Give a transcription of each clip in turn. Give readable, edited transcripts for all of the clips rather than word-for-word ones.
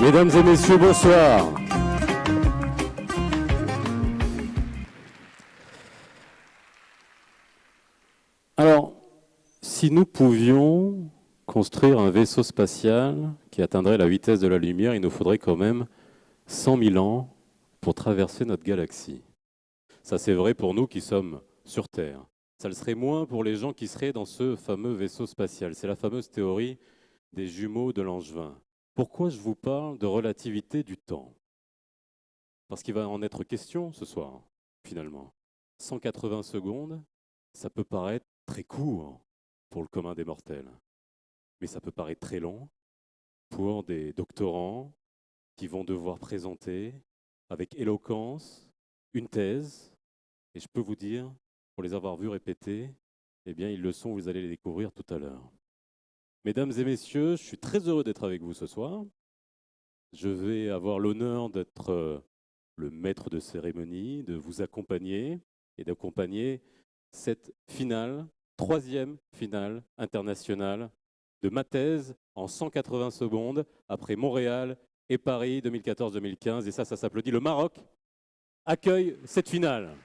Mesdames et messieurs, bonsoir. Alors, si nous pouvions construire un vaisseau spatial qui atteindrait la vitesse de la lumière, il nous faudrait quand même 100 000 ans pour traverser notre galaxie. Ça, c'est vrai pour nous qui sommes sur Terre. Ça le serait moins pour les gens qui seraient dans ce fameux vaisseau spatial. C'est la fameuse théorie des jumeaux de Langevin. Pourquoi je vous parle de relativité du temps? Parce qu'il va en être question ce soir, finalement. 180 secondes, ça peut paraître très court pour le commun des mortels, mais ça peut paraître très long pour des doctorants qui vont devoir présenter avec éloquence une thèse. Et je peux vous dire, pour les avoir vus répéter, eh bien, ils le sont, vous allez les découvrir tout à l'heure. Mesdames et messieurs, je suis très heureux d'être avec vous ce soir. Je vais avoir l'honneur d'être le maître de cérémonie, de vous accompagner et d'accompagner cette finale, troisième finale internationale de ma thèse en 180 secondes après Montréal et Paris 2014-2015. Et ça s'applaudit. Le Maroc accueille cette finale.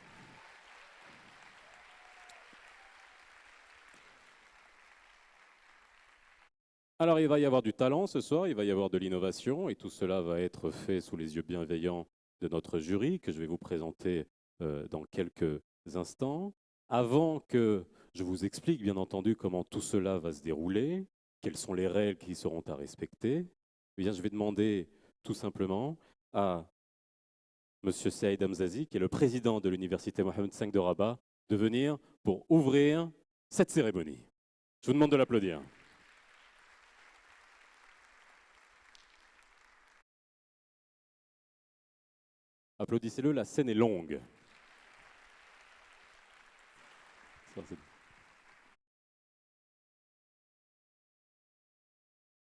Alors, il va y avoir du talent ce soir, il va y avoir de l'innovation, et tout cela va être fait sous les yeux bienveillants de notre jury, que je vais vous présenter dans quelques instants. Avant que je vous explique, bien entendu, comment tout cela va se dérouler, quelles sont les règles qui seront à respecter, eh bien, je vais demander tout simplement à M. Saïd Hamzazi, qui est le président de l'Université Mohamed V de Rabat, de venir pour ouvrir cette cérémonie. Je vous demande de l'applaudir. Applaudissez-le, la scène est longue.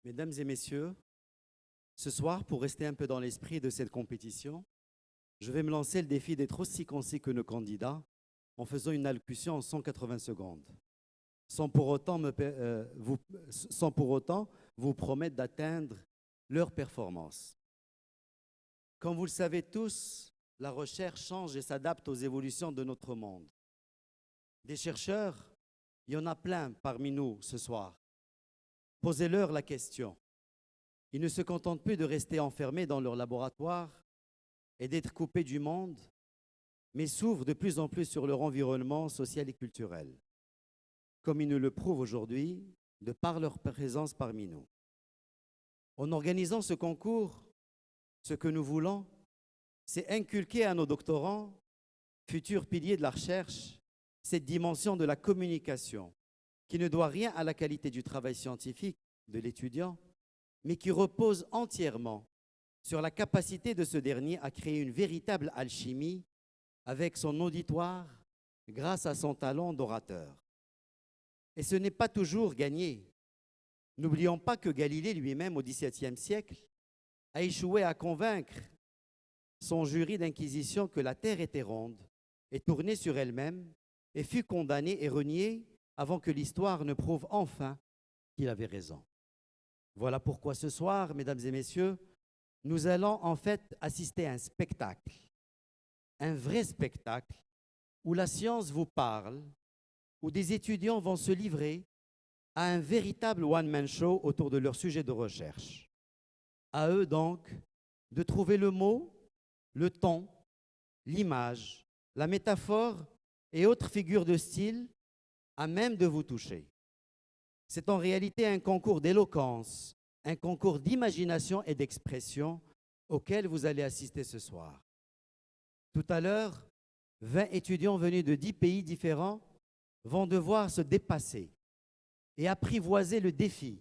Mesdames et messieurs, ce soir, pour rester un peu dans l'esprit de cette compétition, je vais me lancer le défi d'être aussi concis que nos candidats en faisant une allocution en 180 secondes, sans pour autant vous promettre d'atteindre leur performance. Comme vous le savez tous, la recherche change et s'adapte aux évolutions de notre monde. Des chercheurs, il y en a plein parmi nous ce soir. Posez-leur la question. Ils ne se contentent plus de rester enfermés dans leur laboratoire et d'être coupés du monde, mais s'ouvrent de plus en plus sur leur environnement social et culturel, comme ils nous le prouvent aujourd'hui de par leur présence parmi nous. En organisant ce concours, ce que nous voulons, c'est inculquer à nos doctorants, futurs piliers de la recherche, cette dimension de la communication, qui ne doit rien à la qualité du travail scientifique de l'étudiant, mais qui repose entièrement sur la capacité de ce dernier à créer une véritable alchimie avec son auditoire grâce à son talent d'orateur. Et ce n'est pas toujours gagné. N'oublions pas que Galilée lui-même, au XVIIe siècle, a échoué à convaincre son jury d'inquisition que la Terre était ronde et tournée sur elle-même et fut condamné et renié avant que l'histoire ne prouve enfin qu'il avait raison. Voilà pourquoi ce soir, mesdames et messieurs, nous allons en fait assister à un spectacle, un vrai spectacle où la science vous parle, où des étudiants vont se livrer à un véritable one-man show autour de leur sujet de recherche. À eux donc de trouver le mot, le ton, l'image, la métaphore et autres figures de style à même de vous toucher. C'est en réalité un concours d'éloquence, un concours d'imagination et d'expression auquel vous allez assister ce soir. Tout à l'heure, 20 étudiants venus de 10 pays différents vont devoir se dépasser et apprivoiser le défi,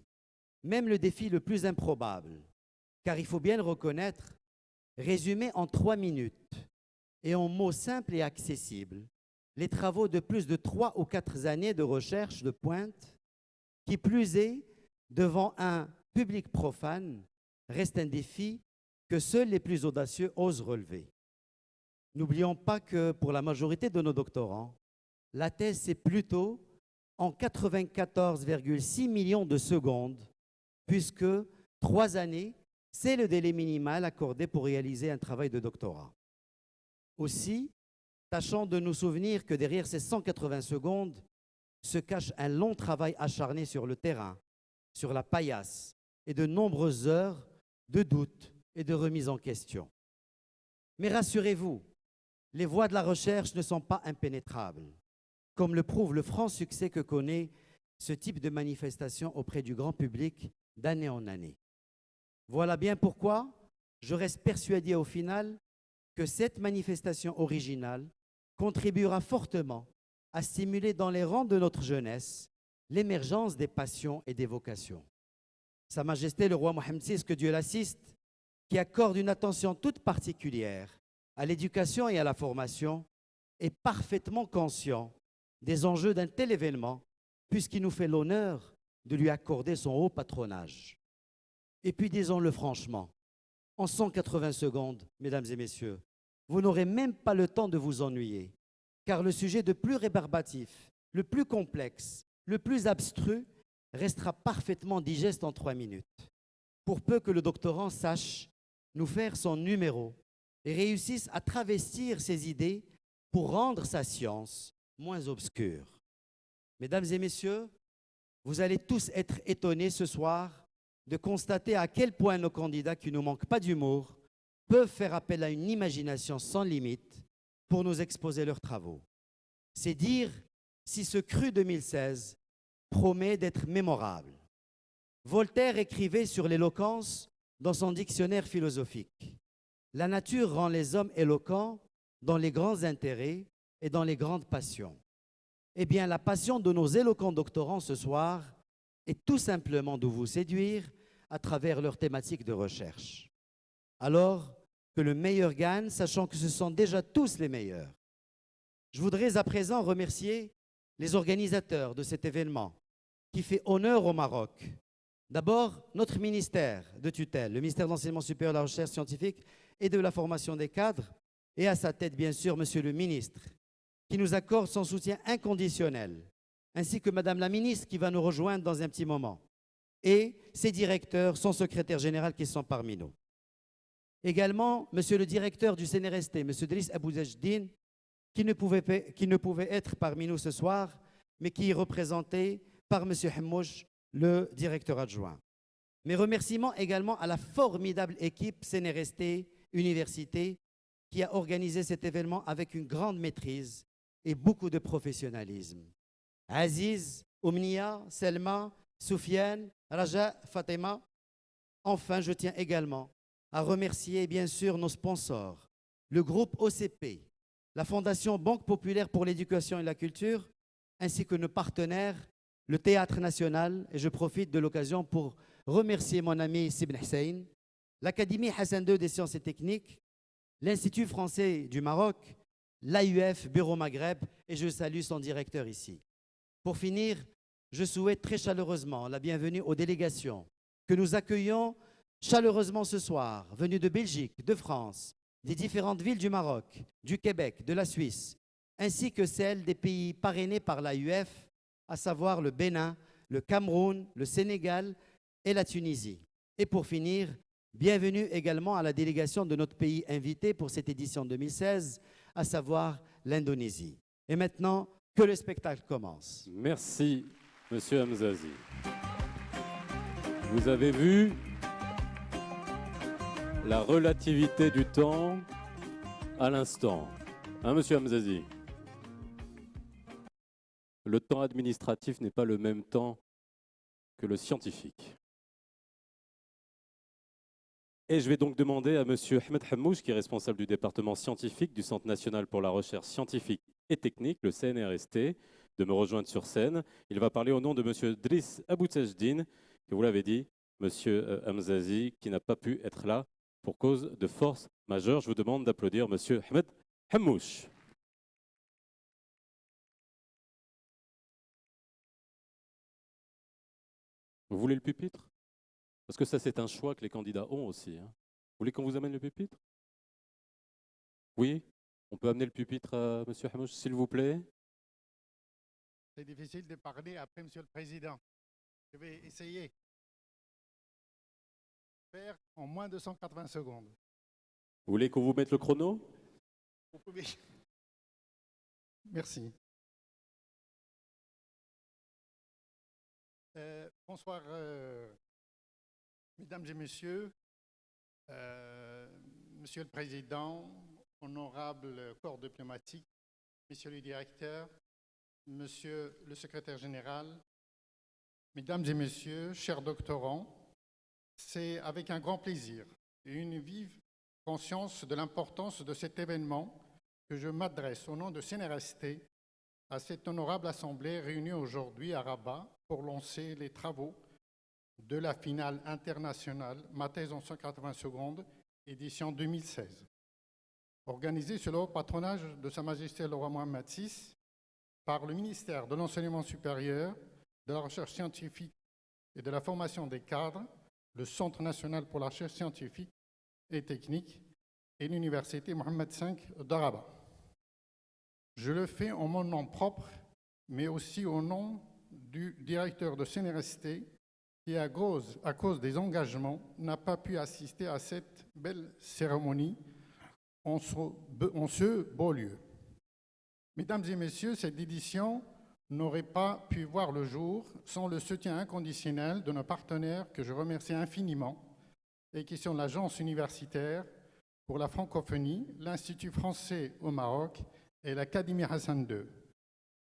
même le défi le plus improbable. Car il faut bien le reconnaître, résumer en 3 minutes et en mots simples et accessibles les travaux de plus de 3 ou 4 années de recherche de pointe, qui plus est, devant un public profane, reste un défi que seuls les plus audacieux osent relever. N'oublions pas que pour la majorité de nos doctorants, la thèse c'est plutôt en 94,6 millions de secondes, puisque 3 années C'est le délai minimal accordé pour réaliser un travail de doctorat. Aussi, tâchons de nous souvenir que derrière ces 180 secondes se cache un long travail acharné sur le terrain, sur la paillasse et de nombreuses heures de doute et de remise en question. Mais rassurez-vous, les voies de la recherche ne sont pas impénétrables, comme le prouve le franc succès que connaît ce type de manifestation auprès du grand public d'année en année. Voilà bien pourquoi je reste persuadé au final que cette manifestation originale contribuera fortement à stimuler dans les rangs de notre jeunesse l'émergence des passions et des vocations. Sa Majesté le roi Mohammed VI, que Dieu l'assiste, qui accorde une attention toute particulière à l'éducation et à la formation, est parfaitement conscient des enjeux d'un tel événement, puisqu'il nous fait l'honneur de lui accorder son haut patronage. Et puis disons-le franchement, en 180 secondes, mesdames et messieurs, vous n'aurez même pas le temps de vous ennuyer, car le sujet le plus rébarbatif, le plus complexe, le plus abstru restera parfaitement digeste en 3 minutes. Pour peu que le doctorant sache nous faire son numéro et réussisse à travestir ses idées pour rendre sa science moins obscure. Mesdames et messieurs, vous allez tous être étonnés ce soir de constater à quel point nos candidats qui ne manquent pas d'humour peuvent faire appel à une imagination sans limite pour nous exposer leurs travaux. C'est dire si ce cru 2016 promet d'être mémorable. Voltaire écrivait sur l'éloquence dans son dictionnaire philosophique. La nature rend les hommes éloquents dans les grands intérêts et dans les grandes passions. Eh bien, la passion de nos éloquents doctorants ce soir est tout simplement de vous séduire à travers leurs thématiques de recherche. Alors que le meilleur gagne, sachant que ce sont déjà tous les meilleurs. Je voudrais à présent remercier les organisateurs de cet événement qui fait honneur au Maroc. D'abord, notre ministère de tutelle, le ministère de l'Enseignement supérieur, de la Recherche scientifique et de la formation des cadres, et à sa tête, bien sûr, Monsieur le ministre, qui nous accorde son soutien inconditionnel, ainsi que Madame la ministre qui va nous rejoindre dans un petit moment, et ses directeurs, son secrétaire général qui sont parmi nous. Également, Monsieur le directeur du CNRST, Monsieur Driss Abouzejdine, qui ne pouvait être parmi nous ce soir, mais qui est représenté par Monsieur Hammouch, le directeur adjoint. Mes remerciements également à la formidable équipe CNRST Université qui a organisé cet événement avec une grande maîtrise et beaucoup de professionnalisme. Aziz, Oumnia, Selma, Soufiane, Raja, Fatima. Enfin, je tiens également à remercier bien sûr nos sponsors, le groupe OCP, la Fondation Banque Populaire pour l'Éducation et la Culture, ainsi que nos partenaires, le Théâtre National, et je profite de l'occasion pour remercier mon ami Sibn Hussein, l'Académie Hassan II des Sciences et Techniques, l'Institut français du Maroc, l'AUF Bureau Maghreb, et je salue son directeur ici. Pour finir, je souhaite très chaleureusement la bienvenue aux délégations que nous accueillons chaleureusement ce soir, venues de Belgique, de France, des différentes villes du Maroc, du Québec, de la Suisse, ainsi que celles des pays parrainés par l'AUF, à savoir le Bénin, le Cameroun, le Sénégal et la Tunisie. Et pour finir, bienvenue également à la délégation de notre pays invité pour cette édition 2016, à savoir l'Indonésie. Et maintenant, que le spectacle commence. Merci, Monsieur Hamzazi. Vous avez vu la relativité du temps à l'instant. Hein, Monsieur Hamzazi? Le temps administratif n'est pas le même temps que le scientifique. Et je vais donc demander à Monsieur Ahmed Hammouch, qui est responsable du département scientifique du Centre national pour la recherche scientifique et technique, le CNRST, de me rejoindre sur scène. Il va parler au nom de Monsieur Driss Abouzejdine, que vous l'avez dit, Monsieur Hamzazi, qui n'a pas pu être là pour cause de force majeure. Je vous demande d'applaudir Monsieur Ahmed Hammouch. Vous voulez le pupitre? Parce que ça, c'est un choix que les candidats ont aussi. Hein. Vous voulez qu'on vous amène le pupitre? Oui? On peut amener le pupitre à M. Hammouch, s'il vous plaît? C'est difficile de parler après, Monsieur le Président. Je vais essayer. faire en moins de 180 secondes. Vous voulez qu'on vous mette le chrono? Vous pouvez. Merci. Bonsoir, mesdames et messieurs, monsieur le Président, honorable corps diplomatique, monsieur le directeur, monsieur le secrétaire général, mesdames et messieurs, chers doctorants, c'est avec un grand plaisir et une vive conscience de l'importance de cet événement que je m'adresse au nom de CNRST à cette honorable assemblée réunie aujourd'hui à Rabat pour lancer les travaux de la finale internationale Ma thèse en 180 secondes, édition 2016. Organisée sous le haut patronage de Sa Majesté le roi Mohammed VI par le ministère de l'Enseignement supérieur, de la Recherche scientifique et de la formation des cadres, le Centre national pour la recherche scientifique et technique et l'Université Mohammed V de Rabat. Je le fais en mon nom propre, mais aussi au nom du directeur de CNRST qui, à cause des engagements, n'a pas pu assister à cette belle cérémonie en ce beau lieu. Mesdames et messieurs, cette édition n'aurait pas pu voir le jour sans le soutien inconditionnel de nos partenaires que je remercie infiniment et qui sont l'Agence universitaire pour la francophonie, l'Institut français au Maroc et l'Académie Hassan II.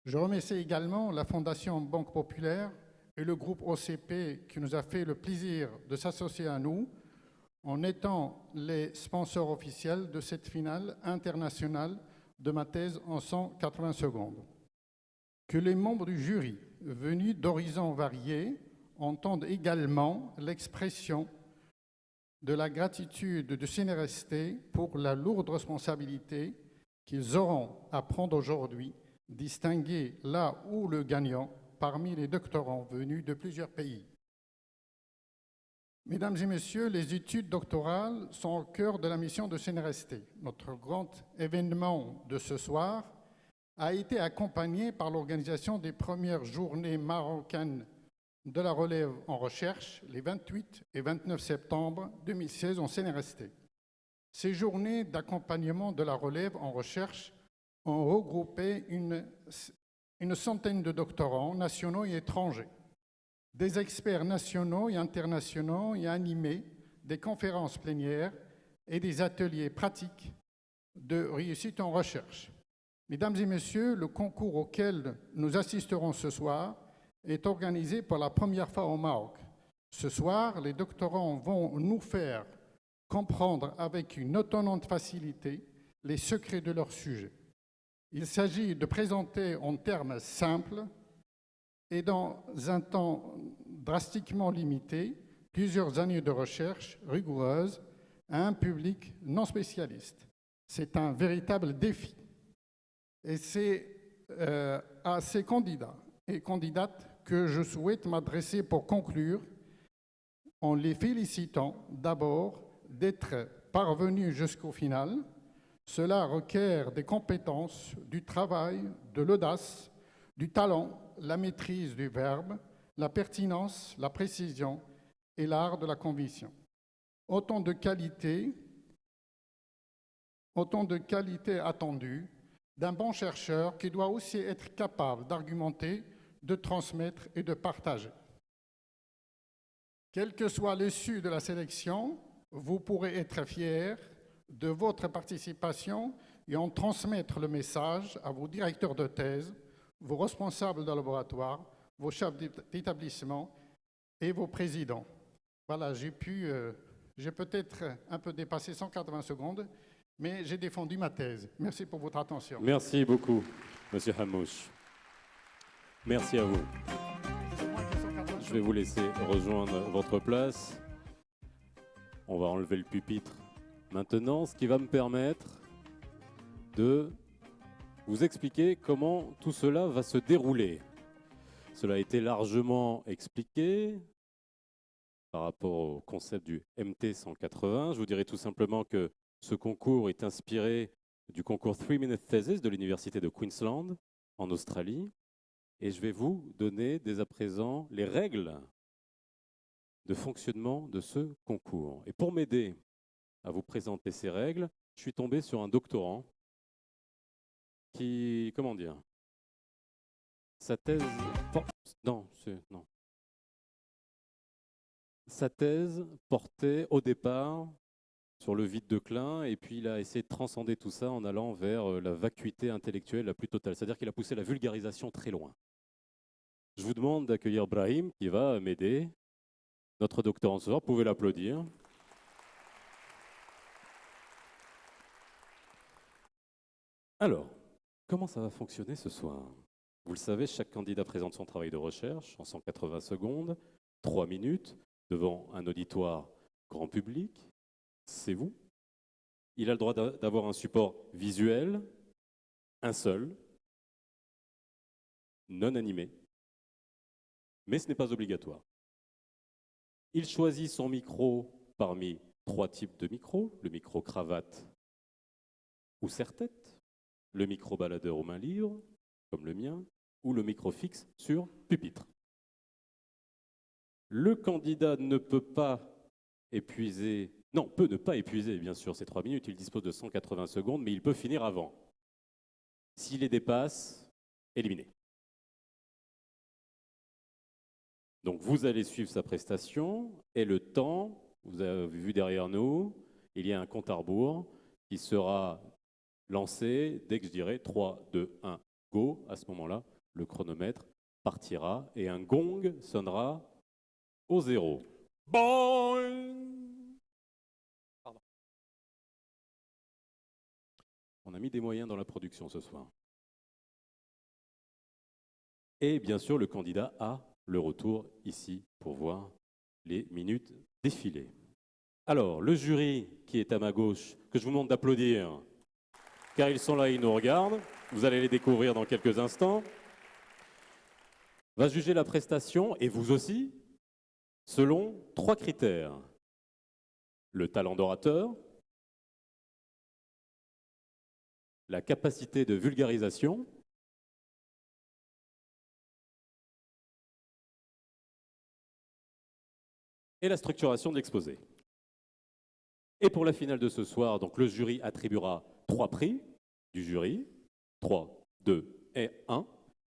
Je remercie également la Fondation Banque Populaire et le groupe OCP qui nous a fait le plaisir de s'associer à nous en étant les sponsors officiels de cette finale internationale de ma thèse en 180 secondes. Que les membres du jury, venus d'horizons variés, entendent également l'expression de la gratitude de CNRST pour la lourde responsabilité qu'ils auront à prendre aujourd'hui, distinguer là où le gagnant parmi les doctorants venus de plusieurs pays. Mesdames et messieurs, les études doctorales sont au cœur de la mission de CNRST. Notre grand événement de ce soir a été accompagné par l'organisation des premières journées marocaines de la relève en recherche les 28 et 29 septembre 2016 en CNRST. Ces journées d'accompagnement de la relève en recherche ont regroupé une centaine de doctorants nationaux et étrangers, des experts nationaux et internationaux et animé des conférences plénières et des ateliers pratiques de réussite en recherche. Mesdames et messieurs, le concours auquel nous assisterons ce soir est organisé pour la première fois au Maroc. Ce soir, les doctorants vont nous faire comprendre avec une étonnante facilité les secrets de leur sujet. Il s'agit de présenter en termes simples et dans un temps drastiquement limité plusieurs années de recherche rigoureuse à un public non spécialiste. C'est un véritable défi. Et c'est à ces candidats et candidates que je souhaite m'adresser pour conclure en les félicitant d'abord d'être parvenus jusqu'au final. Cela requiert des compétences, du travail, de l'audace, du talent, la maîtrise du verbe, la pertinence, la précision et l'art de la conviction. Autant de qualités attendues d'un bon chercheur qui doit aussi être capable d'argumenter, de transmettre et de partager. Quelle que soit l'issue de la sélection, vous pourrez être fiers de votre participation et en transmettre le message à vos directeurs de thèse, vos responsables de laboratoire, vos chefs d'établissement et vos présidents. Voilà, j'ai peut-être un peu dépassé 180 secondes, mais j'ai défendu ma thèse. Merci pour votre attention. Merci beaucoup, Monsieur Hamouche. Merci à vous. Je vais vous laisser rejoindre votre place. On va enlever le pupitre maintenant, ce qui va me permettre de vous expliquer comment tout cela va se dérouler. Cela a été largement expliqué par rapport au concept du MT 180. Je vous dirai tout simplement que ce concours est inspiré du concours 3-Minute Thesis de l'Université de Queensland en Australie. Et je vais vous donner dès à présent les règles de fonctionnement de ce concours. Et pour m'aider à vous présenter ces règles, je suis tombé sur un doctorant qui, comment dire, sa thèse, non. Sa thèse portait au départ sur le vide de Klein, et puis il a essayé de transcender tout ça en allant vers la vacuité intellectuelle la plus totale. C'est-à-dire qu'il a poussé la vulgarisation très loin. Je vous demande d'accueillir Brahim, qui va m'aider. Notre doctorant ce soir, vous pouvez l'applaudir. Alors, comment ça va fonctionner ce soir? Vous le savez, chaque candidat présente son travail de recherche en 180 secondes, 3 minutes, devant un auditoire grand public. C'est vous. Il a le droit d'avoir un support visuel, un seul, non animé, mais ce n'est pas obligatoire. Il choisit son micro parmi 3 types de micros, le micro cravate ou serre-tête, le micro baladeur aux mains libres, comme le mien, ou le micro fixe sur pupitre. Le candidat ne peut pas épuiser, non, peut ne pas épuiser, bien sûr, ces 3 minutes. Il dispose de 180 secondes, mais il peut finir avant. S'il les dépasse, éliminé. Donc vous allez suivre sa prestation, et le temps, vous avez vu derrière nous, il y a un compte à rebours qui sera lancé dès que je dirai 3, 2, 1, go. À ce moment-là, le chronomètre partira et un gong sonnera au 0. Boing! Pardon. On a mis des moyens dans la production ce soir. Et bien sûr, le candidat a le retour ici pour voir les minutes défiler. Alors, le jury qui est à ma gauche, que je vous demande d'applaudir, car ils sont là et ils nous regardent, vous allez les découvrir dans quelques instants, va juger la prestation, et vous aussi, selon 3 critères. Le talent d'orateur, la capacité de vulgarisation, et la structuration de l'exposé. Et pour la finale de ce soir, donc le jury attribuera 3 prix du jury, 3, 2 et 1,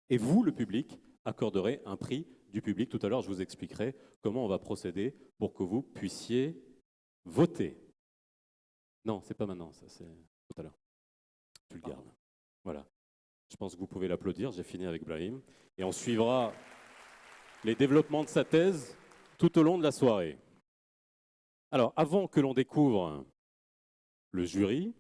et vous, le public, accorderez un prix du public. Tout à l'heure, je vous expliquerai comment on va procéder pour que vous puissiez voter. Non, c'est pas maintenant, ça c'est tout à l'heure. Tu le gardes. Voilà. Je pense que vous pouvez l'applaudir, j'ai fini avec Brahim. Et on suivra les développements de sa thèse tout au long de la soirée. Alors, avant que l'on découvre le jury,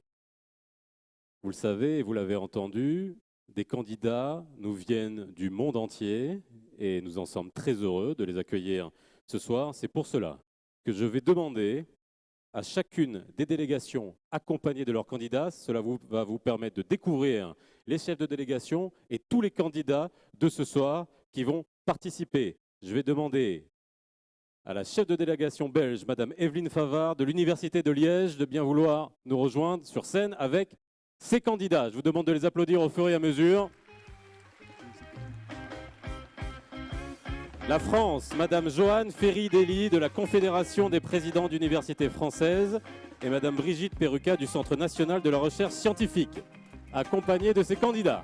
vous le savez et vous l'avez entendu, des candidats nous viennent du monde entier et nous en sommes très heureux de les accueillir ce soir. C'est pour cela que je vais demander à chacune des délégations accompagnées de leurs candidats, cela va vous permettre de découvrir les chefs de délégation et tous les candidats de ce soir qui vont participer. Je vais demander à la chef de délégation belge, Madame Evelyne Favard, de l'Université de Liège, de bien vouloir nous rejoindre sur scène avec ses candidats. Je vous demande de les applaudir au fur et à mesure. La France, Madame Joanne Ferry-Dely de la Confédération des présidents d'universités françaises et Madame Brigitte Perruca du Centre national de la recherche scientifique, accompagnée de ses candidats.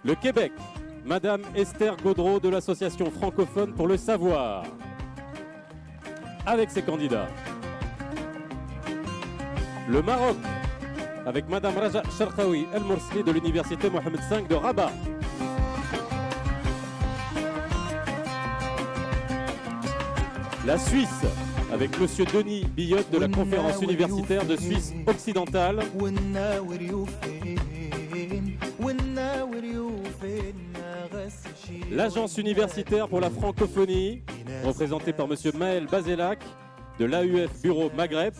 Le Québec, Madame Esther Gaudreau de l'Association francophone pour le savoir, avec ses candidats. Le Maroc, avec Madame Raja Sharqawi El Morsli de l'Université Mohamed V de Rabat. La Suisse, avec Monsieur Denis Billotte de la Conférence universitaire de Suisse occidentale. L'Agence universitaire pour la francophonie, représentée par Monsieur Maël Bazelac de l'AUF Bureau Maghreb.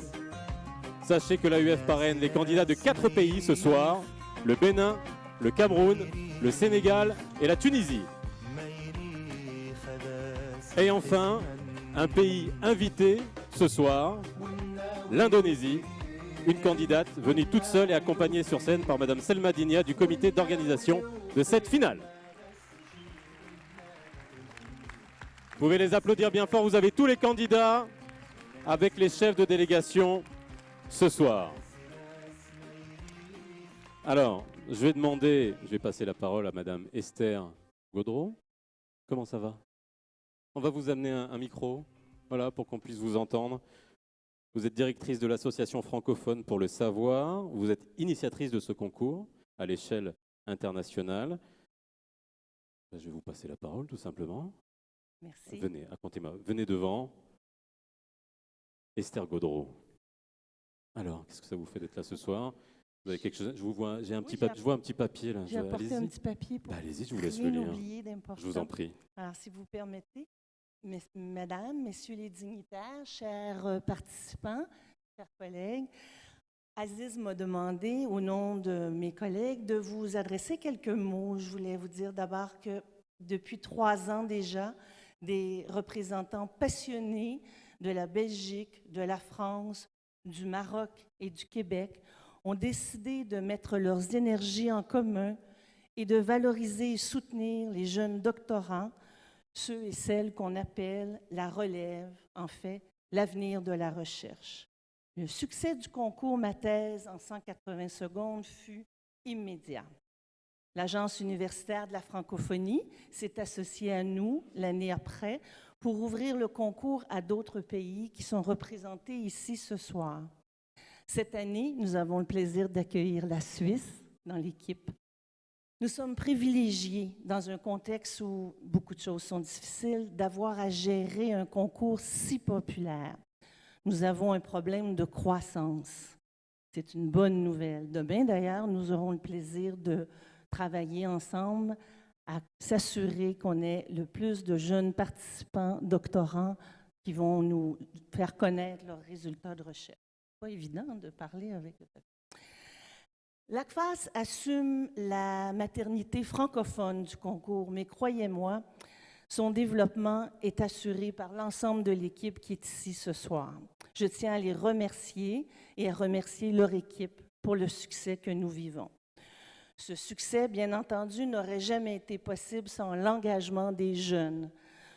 Sachez que l'AUF parraine les candidats de 4 pays ce soir, le Bénin, le Cameroun, le Sénégal et la Tunisie. Et enfin, un pays invité ce soir, l'Indonésie, une candidate venue toute seule et accompagnée sur scène par Madame Selma Digna du comité d'organisation de cette finale. Vous pouvez les applaudir bien fort. Vous avez tous les candidats avec les chefs de délégation ce soir. Alors, je vais passer la parole à Madame Esther Gaudreau. Comment ça va? On va vous amener un micro, voilà, pour qu'on puisse vous entendre. Vous êtes directrice de l'Association francophone pour le savoir. Vous êtes initiatrice de ce concours à l'échelle internationale. Je vais vous passer la parole, tout simplement. Merci. Venez, venez devant. Esther Gaudreau. Alors, qu'est-ce que ça vous fait d'être là ce soir? Vous avez quelque chose? Je vous vois, je vois un petit papier là. J'ai apporté un petit papier pour allez-y, je vous laisse le lire. Je vous en prie. Alors, si vous permettez, mesdames, messieurs les dignitaires, chers participants, chers collègues, Aziz m'a demandé, au nom de mes collègues, de vous adresser quelques mots. Je voulais vous dire d'abord que depuis 3 ans déjà, des représentants passionnés de la Belgique, de la France, du Maroc et du Québec ont décidé de mettre leurs énergies en commun et de valoriser et soutenir les jeunes doctorants, ceux et celles qu'on appelle la relève, en fait, l'avenir de la recherche. Le succès du concours Ma thèse en 180 secondes fut immédiat. L'Agence universitaire de la francophonie s'est associée à nous l'année après pour ouvrir le concours à d'autres pays qui sont représentés ici ce soir. Cette année, nous avons le plaisir d'accueillir la Suisse dans l'équipe. Nous sommes privilégiés, dans un contexte où beaucoup de choses sont difficiles, d'avoir à gérer un concours si populaire. Nous avons un problème de croissance. C'est une bonne nouvelle. Demain, d'ailleurs, nous aurons le plaisir de travailler ensemble à s'assurer qu'on ait le plus de jeunes participants, doctorants, qui vont nous faire connaître leurs résultats de recherche. Pas évident de parler avec le papier. L'ACFAS assume la maternité francophone du concours, mais croyez-moi, son développement est assuré par l'ensemble de l'équipe qui est ici ce soir. Je tiens à les remercier et à remercier leur équipe pour le succès que nous vivons. Ce succès, bien entendu, n'aurait jamais été possible sans l'engagement des jeunes,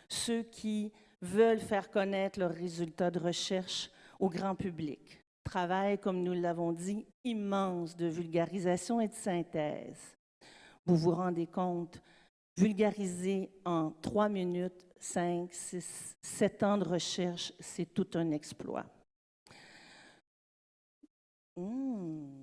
ceux qui veulent faire connaître leurs résultats de recherche au grand public. Travail, comme nous l'avons dit, immense de vulgarisation et de synthèse. Vous vous rendez compte, vulgariser en 3 minutes, 5, 6, 7 ans de recherche, c'est tout un exploit.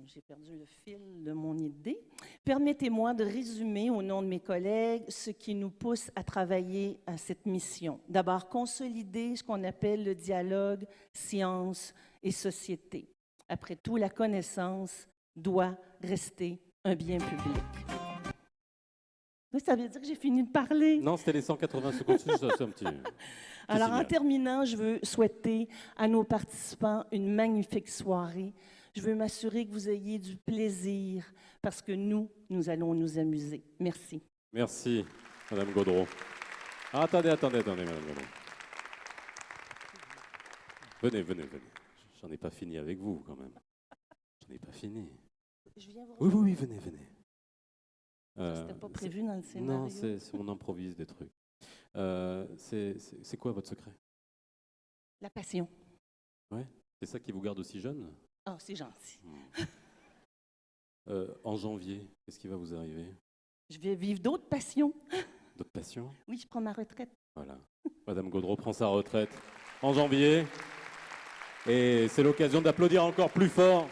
J'ai perdu le fil de mon idée. Permettez-moi de résumer au nom de mes collègues ce qui nous pousse à travailler à cette mission. D'abord, consolider ce qu'on appelle le dialogue science et société. Après tout, la connaissance doit rester un bien public. Oui, ça veut dire que j'ai fini de parler. Non, c'était les 180 secondes. C'est un petit Alors, signal. en terminant, je veux souhaiter à nos participants une magnifique soirée. Je veux m'assurer que vous ayez du plaisir parce que nous allons nous amuser. Merci. Merci, Madame Gaudreau. Ah, attendez, Madame Gaudreau. Venez. J'en ai pas fini avec vous, quand même. J'en ai pas fini. Je viens vous Oui, venez. C'était pas prévu dans le scénario. Non, on improvise des trucs. C'est quoi votre secret? La passion. Ouais, c'est ça qui vous garde aussi jeune? Oh, c'est gentil. En janvier, qu'est-ce qui va vous arriver? Je vais vivre d'autres passions. D'autres passions? Oui, je prends ma retraite. Voilà. Madame Gaudreau prend sa retraite en janvier. Et c'est l'occasion d'applaudir encore plus fort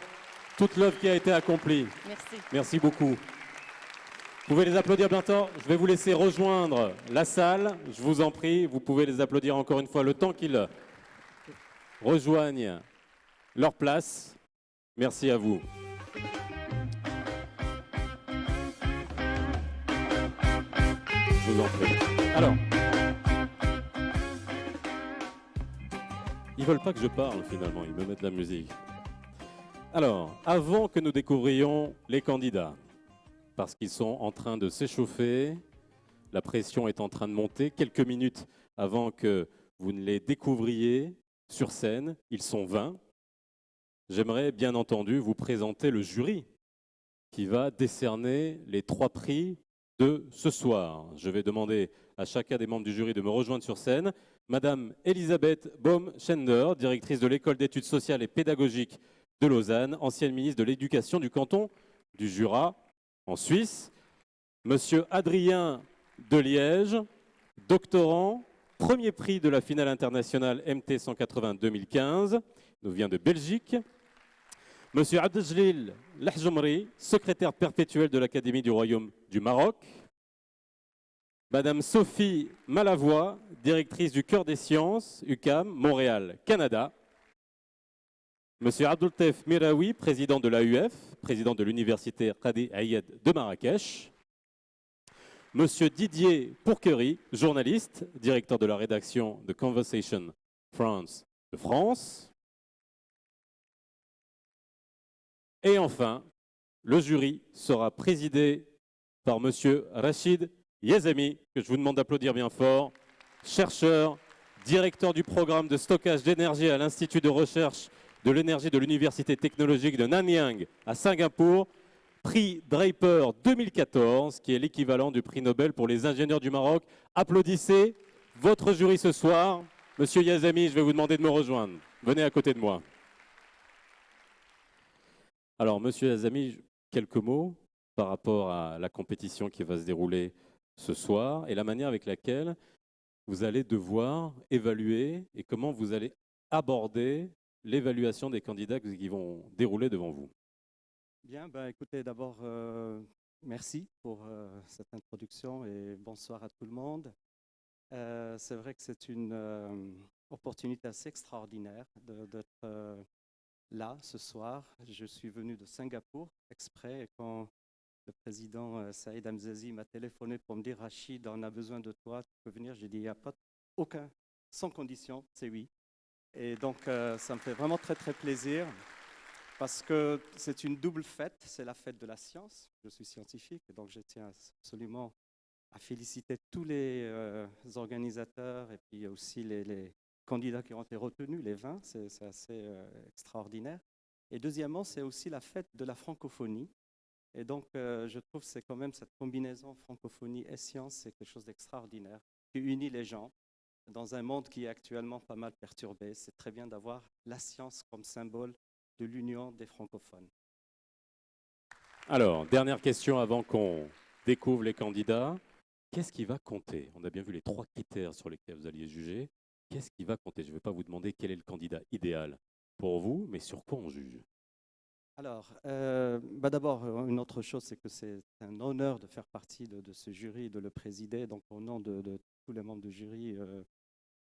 toute l'œuvre qui a été accomplie. Merci. Merci beaucoup. Vous pouvez les applaudir bientôt. Je vais vous laisser rejoindre la salle. Je vous en prie, vous pouvez les applaudir encore une fois le temps qu'ils rejoignent leur place. Merci à vous. Je vous en prie. Alors, ils veulent pas que je parle finalement, ils me mettent de la musique. Alors, avant que nous découvrions les candidats, parce qu'ils sont en train de s'échauffer, la pression est en train de monter, quelques minutes avant que vous ne les découvriez sur scène, ils sont 20. J'aimerais bien entendu vous présenter le jury qui va décerner les 3 prix de ce soir. Je vais demander à chacun des membres du jury de me rejoindre sur scène. Madame Elisabeth Baum-Schender, directrice de l'École d'études sociales et pédagogiques de Lausanne, ancienne ministre de l'Éducation du canton du Jura, en Suisse. Monsieur Adrien de Liège, doctorant, premier prix de la finale internationale MT 180 2015, nous vient de Belgique. Monsieur Abdeljelil Lahjoumri, secrétaire perpétuel de l'Académie du Royaume du Maroc. Madame Sophie Malavoie, directrice du Cœur des Sciences, UQAM, Montréal, Canada. Monsieur Abdeltef Miraoui, président de l'AUF, président de l'Université Qadi Ayed de Marrakech. Monsieur Didier Pourquerie, journaliste, directeur de la rédaction de Conversation France de France. Et enfin, le jury sera présidé par monsieur Rachid Yazami, que je vous demande d'applaudir bien fort, chercheur, directeur du programme de stockage d'énergie à l'Institut de recherche de l'énergie de l'Université technologique de Nanyang à Singapour, prix Draper 2014, qui est l'équivalent du prix Nobel pour les ingénieurs du Maroc. Applaudissez votre jury ce soir. Monsieur Yazami, je vais vous demander de me rejoindre. Venez à côté de moi. Alors, monsieur Yazami, quelques mots par rapport à la compétition qui va se dérouler ce soir et la manière avec laquelle vous allez devoir évaluer et comment vous allez aborder l'évaluation des candidats qui vont dérouler devant vous. Bien, ben, écoutez, d'abord, merci pour cette introduction et bonsoir à tout le monde. C'est vrai que c'est une opportunité assez extraordinaire d'être là ce soir. Je suis venu de Singapour exprès et quand le président Saïd Hamzazi m'a téléphoné pour me dire « Rachid, on a besoin de toi, tu peux venir ?» J'ai dit « Il n'y a pas aucun, sans condition, c'est oui ». Et donc, ça me fait vraiment très, très plaisir parce que c'est une double fête. C'est la fête de la science. Je suis scientifique et donc je tiens absolument à féliciter tous les organisateurs et puis aussi les candidats qui ont été retenus, les 20. C'est assez extraordinaire. Et deuxièmement, c'est aussi la fête de la francophonie. Et donc, je trouve que c'est quand même cette combinaison francophonie et science, c'est quelque chose d'extraordinaire qui unit les gens. Dans un monde qui est actuellement pas mal perturbé, c'est très bien d'avoir la science comme symbole de l'union des francophones. Alors, dernière question avant qu'on découvre les candidats. Qu'est-ce qui va compter? On a bien vu les 3 critères sur lesquels vous alliez juger. Qu'est-ce qui va compter? Je ne vais pas vous demander quel est le candidat idéal pour vous, mais sur quoi on juge? Alors, d'abord, une autre chose, c'est que c'est un honneur de faire partie de ce jury, de le présider. Donc, au nom de tous les membres du jury,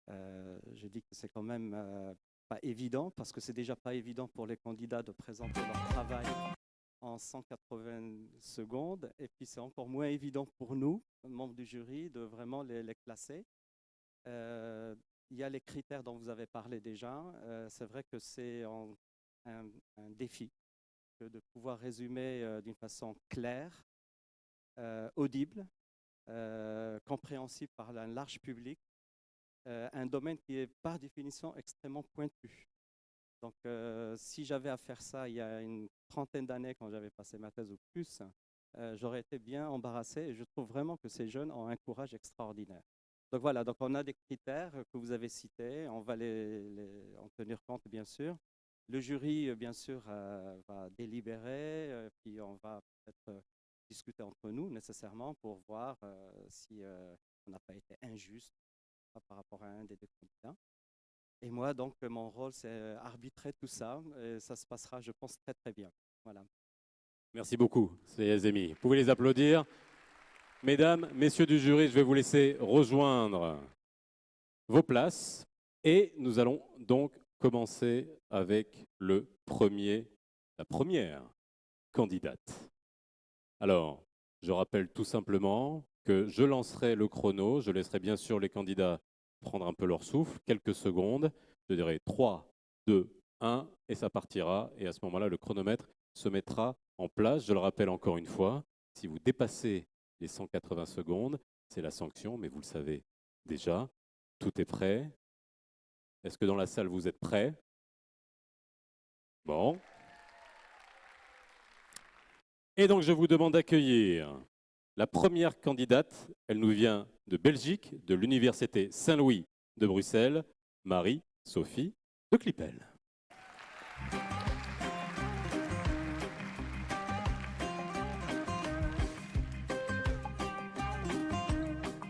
je dis que c'est quand même pas évident, parce que c'est déjà pas évident pour les candidats de présenter leur travail en 180 secondes. Et puis, c'est encore moins évident pour nous, membres du jury, de vraiment les classer. Il y a les critères dont vous avez parlé déjà. C'est vrai que c'est un défi de pouvoir résumer d'une façon claire, audible, compréhensible par un large public, un domaine qui est par définition extrêmement pointu. Donc, si j'avais à faire ça il y a une trentaine d'années, quand j'avais passé ma thèse ou plus, j'aurais été bien embarrassé et je trouve vraiment que ces jeunes ont un courage extraordinaire. Donc voilà, donc on a des critères que vous avez cités, on va en tenir compte bien sûr. Le jury, bien sûr, va délibérer, puis on va peut-être discuter entre nous nécessairement pour voir si on n'a pas été injuste par rapport à un des deux candidats. Et moi, donc, mon rôle, c'est arbitrer tout ça, et ça se passera, je pense, très, très bien. Voilà. Merci beaucoup, c'est Yazemi. Vous pouvez les applaudir. Mesdames, messieurs du jury, je vais vous laisser rejoindre vos places et nous allons donc commencer avec la première candidate. Alors, je rappelle tout simplement que je lancerai le chrono, je laisserai bien sûr les candidats prendre un peu leur souffle, quelques secondes, je dirai 3, 2, 1 et ça partira et à ce moment-là, le chronomètre se mettra en place. Je le rappelle encore une fois, si vous dépassez les 180 secondes, c'est la sanction, mais vous le savez déjà. Tout est prêt. Est-ce que dans la salle, vous êtes prêts? Bon. Et donc, je vous demande d'accueillir La première candidate, elle nous vient de Belgique, de l'Université Saint-Louis de Bruxelles, Marie-Sophie de Clipel.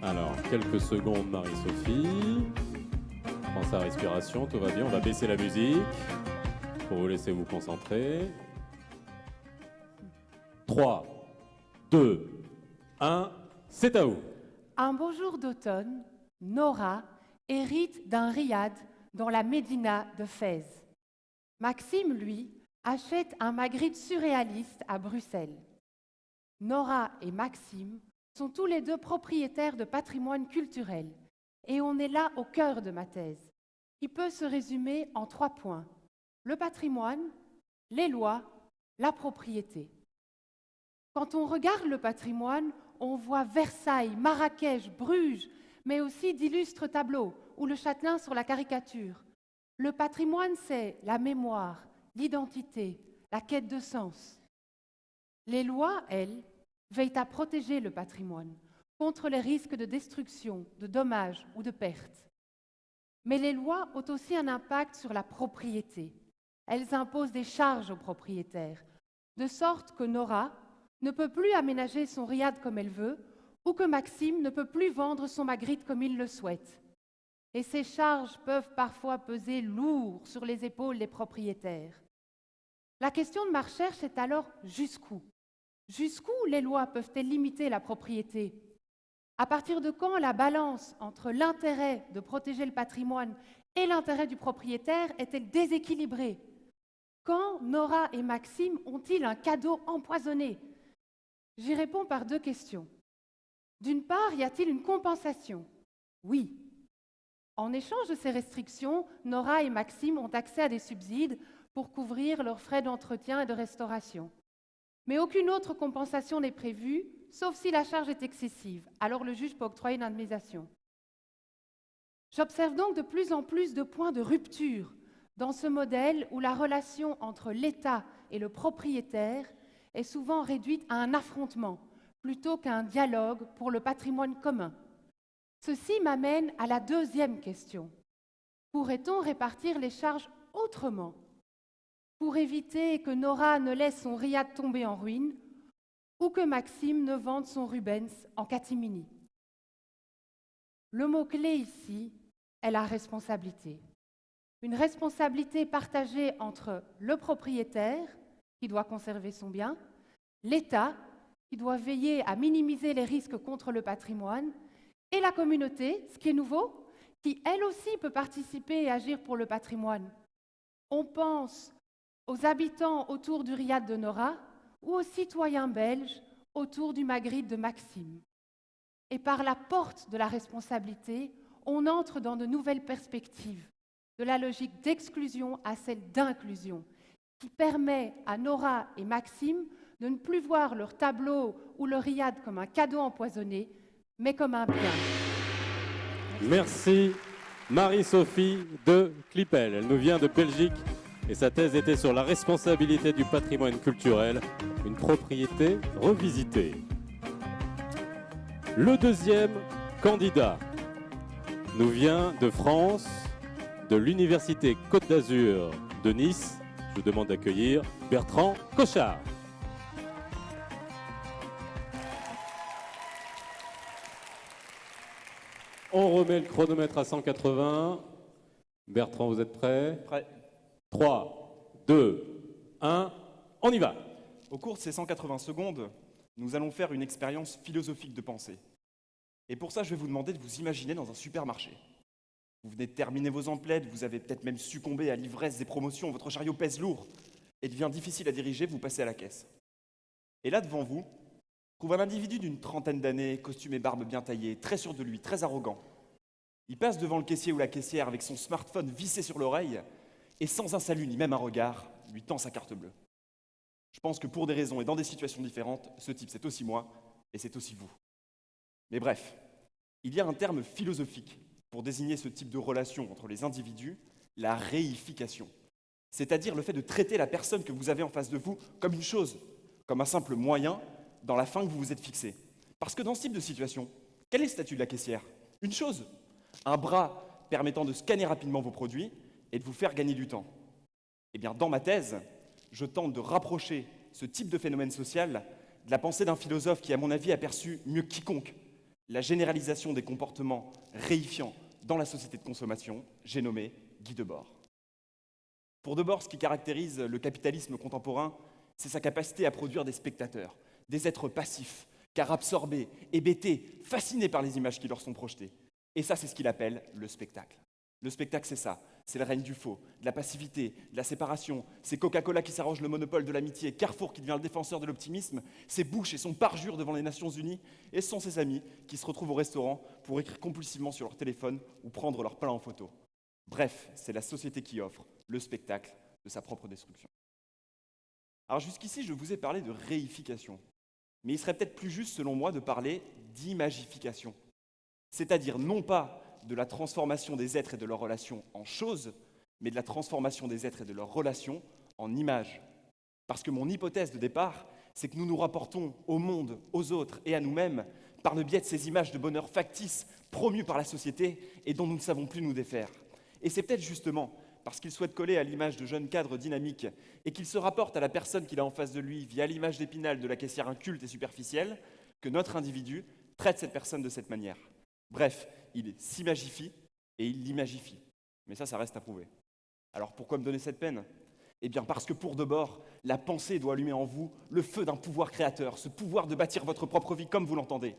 Alors, quelques secondes, Marie-Sophie. Prends sa respiration, tout va bien. On va baisser la musique pour vous laisser vous concentrer. 3, 2, 1, c'est à vous. Un beau jour d'automne, Nora hérite d'un riad dans la médina de Fès. Maxime, lui, achète un Magritte surréaliste à Bruxelles. Nora et Maxime sont tous les deux propriétaires de patrimoine culturel. Et on est là au cœur de ma thèse, qui peut se résumer en 3 points. Le patrimoine, les lois, la propriété. Quand on regarde le patrimoine, on voit Versailles, Marrakech, Bruges, mais aussi d'illustres tableaux ou le Châtelain sur la caricature. Le patrimoine, c'est la mémoire, l'identité, la quête de sens. Les lois, elles, veillent à protéger le patrimoine contre les risques de destruction, de dommages ou de pertes. Mais les lois ont aussi un impact sur la propriété. Elles imposent des charges aux propriétaires, de sorte que Nora ne peut plus aménager son riad comme elle veut ou que Maxime ne peut plus vendre son Magritte comme il le souhaite. Et ces charges peuvent parfois peser lourd sur les épaules des propriétaires. La question de ma recherche est alors jusqu'où? Jusqu'où les lois peuvent-elles limiter la propriété? À partir de quand la balance entre l'intérêt de protéger le patrimoine et l'intérêt du propriétaire est-elle déséquilibrée? Quand Nora et Maxime ont-ils un cadeau empoisonné? J'y réponds par 2 questions. D'une part, y a-t-il une compensation? Oui. En échange de ces restrictions, Nora et Maxime ont accès à des subsides pour couvrir leurs frais d'entretien et de restauration. Mais aucune autre compensation n'est prévue, sauf si la charge est excessive. Alors le juge peut octroyer une indemnisation. J'observe donc de plus en plus de points de rupture dans ce modèle où la relation entre l'État et le propriétaire est souvent réduite à un affrontement plutôt qu'à un dialogue pour le patrimoine commun. Ceci m'amène à la 2e question. Pourrait-on répartir les charges autrement pour éviter que Nora ne laisse son riad tomber en ruine ou que Maxime ne vende son Rubens en catimini? Le mot-clé ici est la responsabilité. Une responsabilité partagée entre le propriétaire, qui doit conserver son bien, l'État, qui doit veiller à minimiser les risques contre le patrimoine, et la communauté, ce qui est nouveau, qui elle aussi peut participer et agir pour le patrimoine. On pense aux habitants autour du riad de Nora ou aux citoyens belges autour du Magritte de Maxime. Et par la porte de la responsabilité, on entre dans de nouvelles perspectives, de la logique d'exclusion à celle d'inclusion, qui permet à Nora et Maxime de ne plus voir leur tableau ou leur riad comme un cadeau empoisonné, mais comme un bien. Merci Marie-Sophie de Clipel. Elle nous vient de Belgique et sa thèse était sur la responsabilité du patrimoine culturel, une propriété revisitée. Le 2e candidat nous vient de France, de l'Université Côte d'Azur de Nice. Je vous demande d'accueillir Bertrand Cochard. On remet le chronomètre à 180. Bertrand, vous êtes prêt? Prêt. 3, 2, 1, on y va. Au cours de ces 180 secondes, nous allons faire une expérience philosophique de pensée. Et pour ça, je vais vous demander de vous imaginer dans un supermarché. Vous venez de terminer vos emplettes, vous avez peut-être même succombé à l'ivresse des promotions, votre chariot pèse lourd et devient difficile à diriger, vous passez à la caisse. Et là, devant vous, trouve un individu d'une 30aine d'années, costume et barbe bien taillée, très sûr de lui, très arrogant. Il passe devant le caissier ou la caissière avec son smartphone vissé sur l'oreille et sans un salut ni même un regard, lui tend sa carte bleue. Je pense que pour des raisons et dans des situations différentes, ce type c'est aussi moi et c'est aussi vous. Mais bref, il y a un terme philosophique pour désigner ce type de relation entre les individus, la réification. C'est-à-dire le fait de traiter la personne que vous avez en face de vous comme une chose, comme un simple moyen dans la fin que vous vous êtes fixée. Parce que dans ce type de situation, quel est le statut de la caissière? Une chose, un bras permettant de scanner rapidement vos produits et de vous faire gagner du temps. Eh bien, dans ma thèse, je tente de rapprocher ce type de phénomène social de la pensée d'un philosophe qui, à mon avis, a perçu mieux que quiconque la généralisation des comportements réifiants dans la société de consommation, j'ai nommé Guy Debord. Pour Debord, ce qui caractérise le capitalisme contemporain, c'est sa capacité à produire des spectateurs, des êtres passifs, car absorbés, hébétés, fascinés par les images qui leur sont projetées. Et ça, c'est ce qu'il appelle le spectacle. Le spectacle, c'est ça. C'est le règne du faux, de la passivité, de la séparation. C'est Coca-Cola qui s'arroge le monopole de l'amitié, Carrefour qui devient le défenseur de l'optimisme, c'est Bush et son parjure devant les Nations Unies, et ce sont ses amis qui se retrouvent au restaurant pour écrire compulsivement sur leur téléphone ou prendre leur pain en photo. Bref, c'est la société qui offre le spectacle de sa propre destruction. Alors jusqu'ici, je vous ai parlé de réification, mais il serait peut-être plus juste, selon moi, de parler d'imagification, c'est-à-dire non pas de la transformation des êtres et de leurs relations en choses, mais de la transformation des êtres et de leurs relations en images. Parce que mon hypothèse de départ, c'est que nous nous rapportons au monde, aux autres et à nous-mêmes par le biais de ces images de bonheur factices promues par la société et dont nous ne savons plus nous défaire. Et c'est peut-être justement parce qu'il souhaite coller à l'image de jeunes cadres dynamiques et qu'il se rapporte à la personne qu'il a en face de lui via l'image d'Épinal de la caissière inculte et superficielle, que notre individu traite cette personne de cette manière. Bref, il s'imagifie et il l'imagifie. Mais ça reste à prouver. Alors pourquoi me donner cette peine? Eh bien parce que pour Debord, la pensée doit allumer en vous le feu d'un pouvoir créateur, ce pouvoir de bâtir votre propre vie comme vous l'entendez.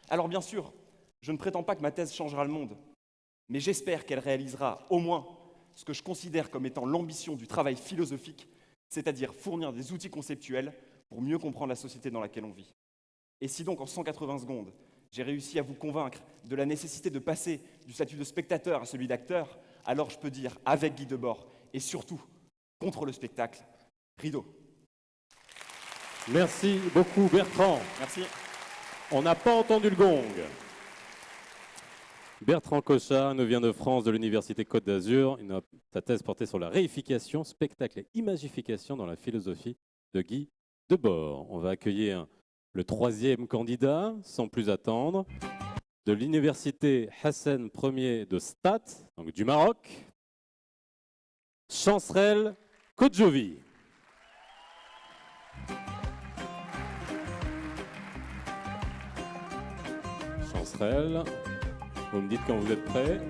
Alors bien sûr, je ne prétends pas que ma thèse changera le monde, mais j'espère qu'elle réalisera au moins ce que je considère comme étant l'ambition du travail philosophique, c'est-à-dire fournir des outils conceptuels pour mieux comprendre la société dans laquelle on vit. Et si donc en 180 secondes, j'ai réussi à vous convaincre de la nécessité de passer du statut de spectateur à celui d'acteur, alors je peux dire avec Guy Debord et surtout contre le spectacle, rideau. Merci beaucoup Bertrand. Merci. On n'a pas entendu le gong. Bertrand Cochard nous vient de France, de l'Université Côte d'Azur. Sa thèse portait sur la réification, spectacle et imagification dans la philosophie de Guy Debord. On va accueillir le troisième candidat, sans plus attendre, de l'Université Hassan Ier de Stat, donc du Maroc, Chancrel Kodjovi. Chancrel, vous me dites quand vous êtes prêt.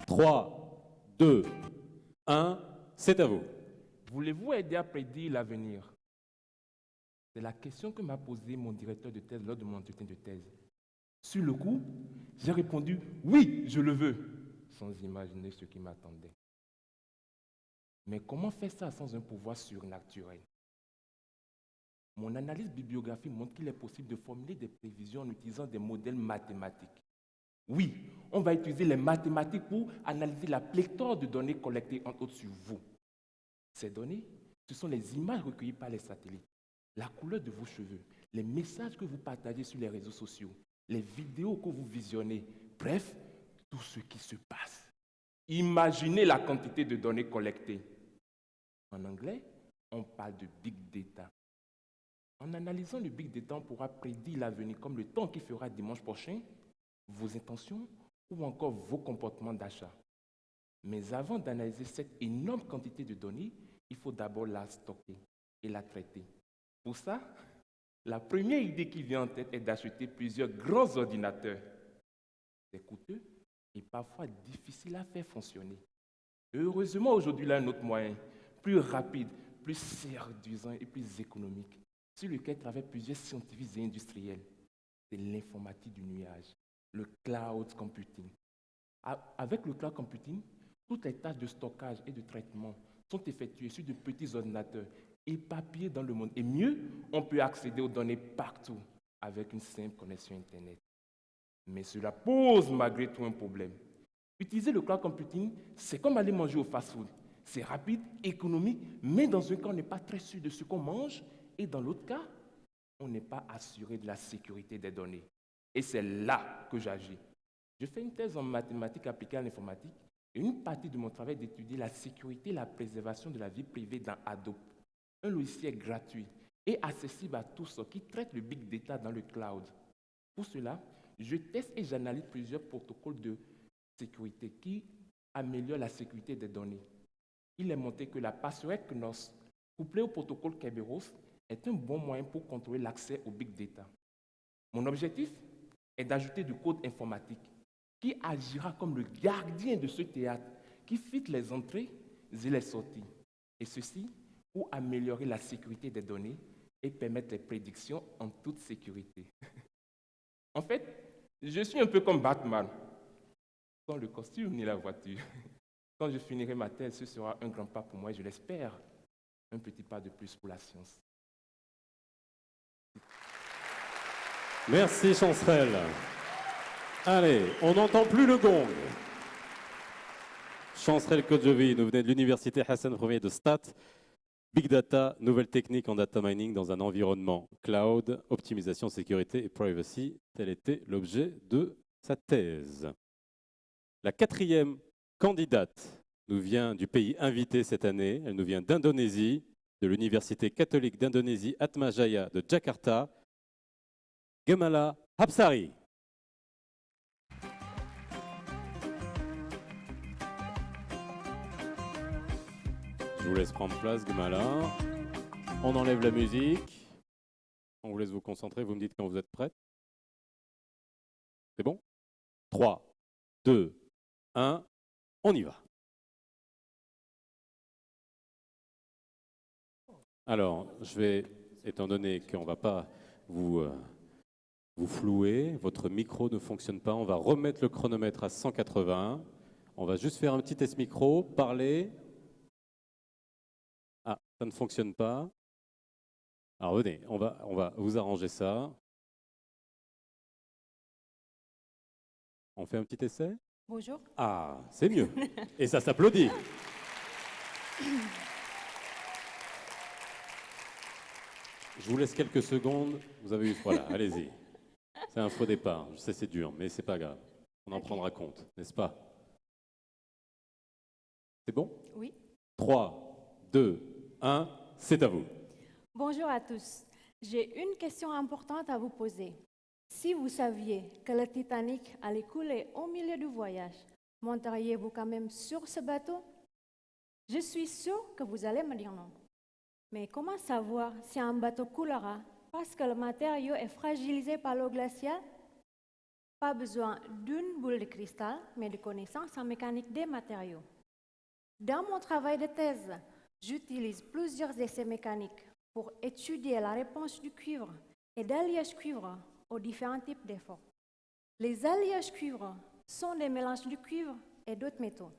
Trois, 2, 1, c'est à vous. Voulez-vous aider à prédire l'avenir? C'est la question que m'a posée mon directeur de thèse lors de mon entretien de thèse. Sur le coup, j'ai répondu « Oui, je le veux », sans imaginer ce qui m'attendait. Mais comment faire ça sans un pouvoir surnaturel? Mon analyse bibliographique montre qu'il est possible de formuler des prévisions en utilisant des modèles mathématiques. Oui, on va utiliser les mathématiques pour analyser la pléthore de données collectées entre autres sur vous. Ces données, ce sont les images recueillies par les satellites, la couleur de vos cheveux, les messages que vous partagez sur les réseaux sociaux, les vidéos que vous visionnez, bref, tout ce qui se passe. Imaginez la quantité de données collectées. En anglais, on parle de big data. En analysant le big data, on pourra prédire l'avenir comme le temps qu'il fera dimanche prochain, vos intentions ou encore vos comportements d'achat. Mais avant d'analyser cette énorme quantité de données, il faut d'abord la stocker et la traiter. Pour ça, la première idée qui vient en tête est d'acheter plusieurs grands ordinateurs. C'est coûteux et parfois difficile à faire fonctionner. Heureusement, aujourd'hui, il y a un autre moyen, plus rapide, plus séduisant et plus économique, sur lequel travaillent plusieurs scientifiques et industriels. C'est l'informatique du nuage, le cloud computing. Avec le cloud computing, toutes les tâches de stockage et de traitement sont effectuées sur de petits ordinateurs éparpillés dans le monde. Et mieux, on peut accéder aux données partout avec une simple connexion Internet. Mais cela pose malgré tout un problème. Utiliser le cloud computing, c'est comme aller manger au fast-food. C'est rapide, économique, mais dans un cas, on n'est pas très sûr de ce qu'on mange, et dans l'autre cas, on n'est pas assuré de la sécurité des données. Et c'est là que j'agis. Je fais une thèse en mathématiques appliquées à l'informatique, et une partie de mon travail est d'étudier la sécurité et la préservation de la vie privée dans Hadoop. un logiciel gratuit et accessible à tous qui traite le big data dans le cloud. Pour cela, je teste et j'analyse plusieurs protocoles de sécurité qui améliorent la sécurité des données. Il est montré que la passerelle Knos, couplée au protocole Kerberos, est un bon moyen pour contrôler l'accès au big data. Mon objectif est d'ajouter du code informatique qui agira comme le gardien de ce théâtre, qui filtre les entrées et les sorties. Et ceci pour améliorer la sécurité des données et permettre les prédictions en toute sécurité. En fait, je suis un peu comme Batman, sans le costume ni la voiture. Quand je finirai ma thèse, ce sera un grand pas pour moi et je l'espère, un petit pas de plus pour la science. Merci Chancerelle. Allez, on n'entend plus le gong. Chancerelle Kodjovi, nous venez de l'université Hassan Ier de Stat. Big Data, nouvelles techniques en data mining dans un environnement cloud, optimisation, sécurité et privacy. Tel était l'objet de sa thèse. La 4e candidate nous vient du pays invité cette année. Elle nous vient d'Indonésie, de l'université catholique d'Indonésie Atmajaya de Jakarta. Gemala Hapsari. Je vous laisse prendre place, Gemala. On enlève la musique. On vous laisse vous concentrer. Vous me dites quand vous êtes prête. C'est bon? 3, 2, 1, on y va. Alors, je vais, étant donné qu'on ne va pas vous flouer, votre micro ne fonctionne pas, on va remettre le chronomètre à 180. On va juste faire un petit test micro, parler. Ah, ça ne fonctionne pas. Alors venez, on va vous arranger ça. On fait un petit essai? Bonjour. Ah, c'est mieux. Et ça s'applaudit. Je vous laisse quelques secondes. Vous avez eu, voilà, allez-y. C'est un faux départ. Je sais, c'est dur, mais c'est pas grave. On en prendra compte, n'est-ce pas? C'est bon? Oui. 3, 2, 1, c'est à vous. Bonjour à tous. J'ai une question importante à vous poser. Si vous saviez que le Titanic allait couler au milieu du voyage, monteriez-vous quand même sur ce bateau? Je suis sûre que vous allez me dire non. Mais comment savoir si un bateau coulera parce que le matériau est fragilisé par l'eau glaciale? Pas besoin d'une boule de cristal, mais de connaissances en mécanique des matériaux. Dans mon travail de thèse, j'utilise plusieurs essais mécaniques pour étudier la réponse du cuivre et d'alliage cuivre aux différents types d'efforts. Les alliages cuivre sont des mélanges du cuivre et d'autres métaux.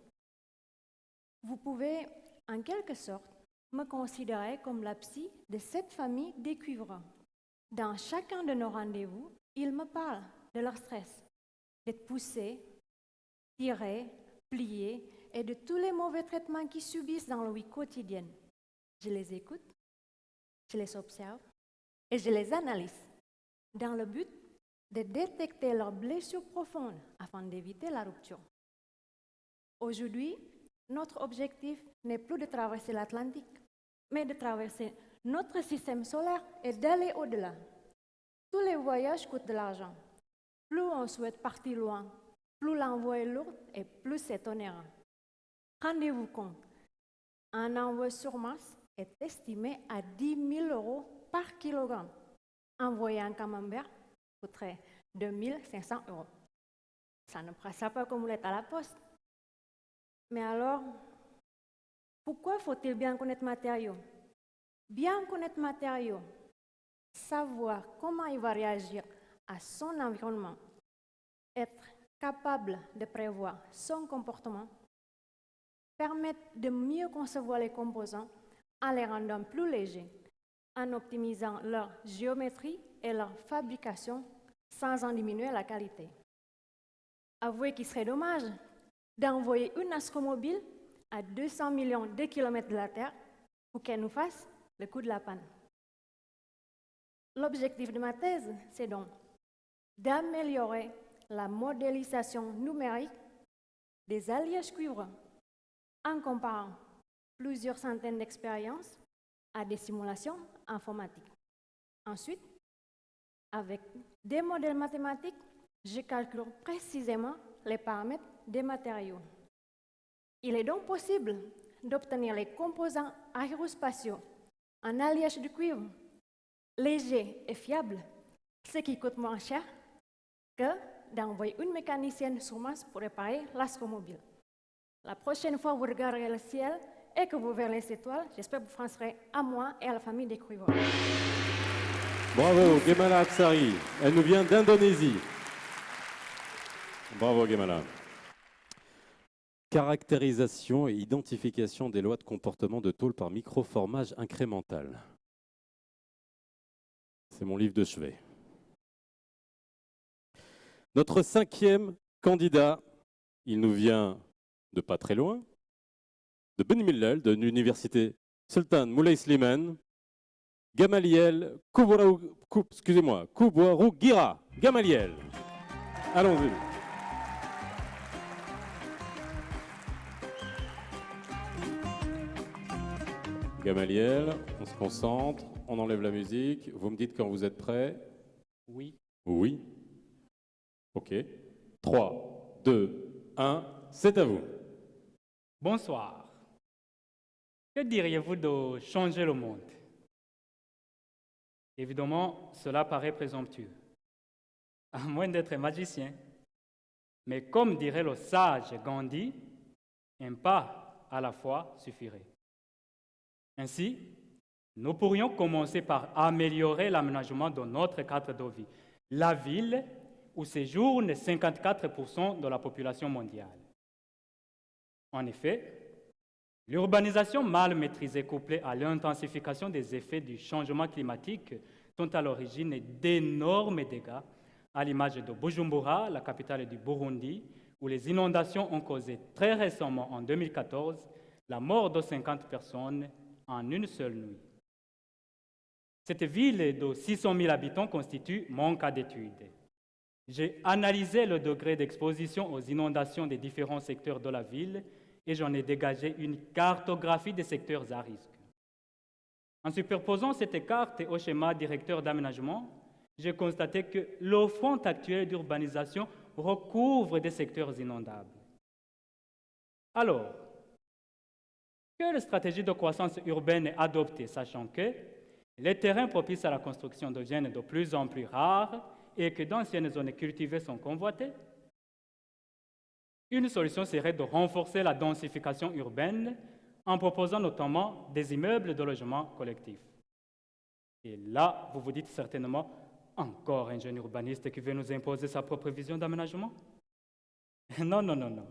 Vous pouvez, en quelque sorte, me considérer comme la psy de cette famille des cuivres. Dans chacun de nos rendez-vous, ils me parlent de leur stress, d'être poussés, tirés, pliés et de tous les mauvais traitements qu'ils subissent dans leur vie quotidienne. Je les écoute, je les observe et je les analyse dans le but de détecter leurs blessures profondes afin d'éviter la rupture. Aujourd'hui, notre objectif n'est plus de traverser l'Atlantique, mais de traverser notre système solaire et d'aller au-delà. Tous les voyages coûtent de l'argent. Plus on souhaite partir loin, plus l'envoi est lourd et plus c'est onéreux. Rendez-vous compte, un envoi sur Mars est estimé à 10 000 € par kilogramme. Envoyer un camembert coûterait 2 500 €. Ça ne passera pas comme vous l'êtes à la poste. Mais alors, pourquoi faut-il bien connaître matériau? Bien connaître matériau, savoir comment il va réagir à son environnement, être capable de prévoir son comportement, permettre de mieux concevoir les composants en les rendant plus légers, en optimisant leur géométrie et leur fabrication sans en diminuer la qualité. Avouez qu'il serait dommage d'envoyer une astromobile à 200 millions de kilomètres de la Terre pour qu'elle nous fasse le coup de la panne. L'objectif de ma thèse, c'est donc d'améliorer la modélisation numérique des alliages cuivre en comparant plusieurs centaines d'expériences à des simulations informatiques. Ensuite, avec des modèles mathématiques, je calcule précisément les paramètres des matériaux. Il est donc possible d'obtenir les composants aérospatiaux en alliage de cuivre, léger et fiable, ce qui coûte moins cher que d'envoyer une mécanicienne sur Mars pour réparer l'astromobile. La prochaine fois que vous regarderez le ciel et que vous verrez les étoiles, j'espère que vous penserez à moi et à la famille des cuivres. Bravo, Gemala Aksari. Elle nous vient d'Indonésie. Bravo, Gemala. Caractérisation et identification des lois de comportement de tôle par microformage incrémental. C'est mon livre de chevet. Notre 5e candidat, il nous vient de pas très loin, de Beni Mellel, de l'université Sultan Moulay Slimane, Gamaliel Koubourou Gira. Gamaliel. Allons-y. Gamaliel, on se concentre, on enlève la musique. Vous me dites quand vous êtes prêts. Oui. Oui. OK. 3, 2, 1, c'est à vous. Bonsoir. Que diriez-vous de changer le monde? Évidemment, cela paraît présomptueux, à moins d'être magicien. Mais comme dirait le sage Gandhi, un pas à la fois suffirait. Ainsi, nous pourrions commencer par améliorer l'aménagement de notre cadre de vie, la ville où séjourne 54% de la population mondiale. En effet, l'urbanisation mal maîtrisée couplée à l'intensification des effets du changement climatique sont à l'origine d'énormes dégâts, à l'image de Bujumbura, la capitale du Burundi, où les inondations ont causé très récemment, en 2014, la mort de 50 personnes en une seule nuit. Cette ville de 600 000 habitants constitue mon cas d'étude. J'ai analysé le degré d'exposition aux inondations des différents secteurs de la ville et j'en ai dégagé une cartographie des secteurs à risque. En superposant cette carte au schéma directeur d'aménagement, j'ai constaté que l'offre actuelle d'urbanisation recouvre des secteurs inondables. Alors, quelle stratégie de croissance urbaine adopter, sachant que les terrains propices à la construction deviennent de plus en plus rares et que d'anciennes zones cultivées sont convoitées? Une solution serait de renforcer la densification urbaine en proposant notamment des immeubles de logement collectif. Et là, vous vous dites certainement, encore un jeune urbaniste qui veut nous imposer sa propre vision d'aménagement? Non, non, non, non.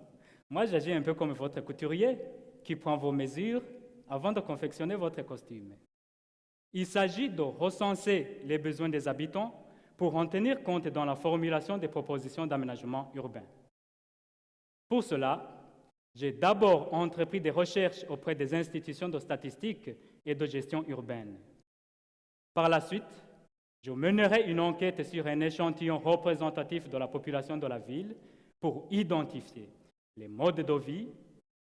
Moi, j'agis un peu comme votre couturier qui prend vos mesures avant de confectionner votre costume. Il s'agit de recenser les besoins des habitants pour en tenir compte dans la formulation des propositions d'aménagement urbain. Pour cela, j'ai d'abord entrepris des recherches auprès des institutions de statistique et de gestion urbaine. Par la suite, je mènerai une enquête sur un échantillon représentatif de la population de la ville pour identifier les modes de vie,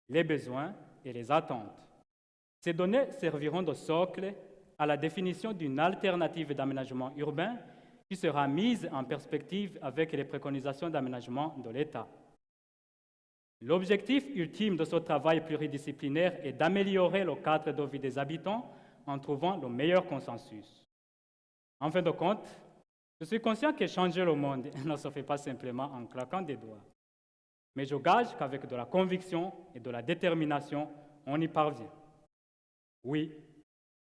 les besoins et les attentes. Ces données serviront de socle à la définition d'une alternative d'aménagement urbain qui sera mise en perspective avec les préconisations d'aménagement de l'État. L'objectif ultime de ce travail pluridisciplinaire est d'améliorer le cadre de vie des habitants en trouvant le meilleur consensus. En fin de compte, je suis conscient que changer le monde ne se fait pas simplement en claquant des doigts. Mais je gage qu'avec de la conviction et de la détermination, on y parvient. Oui,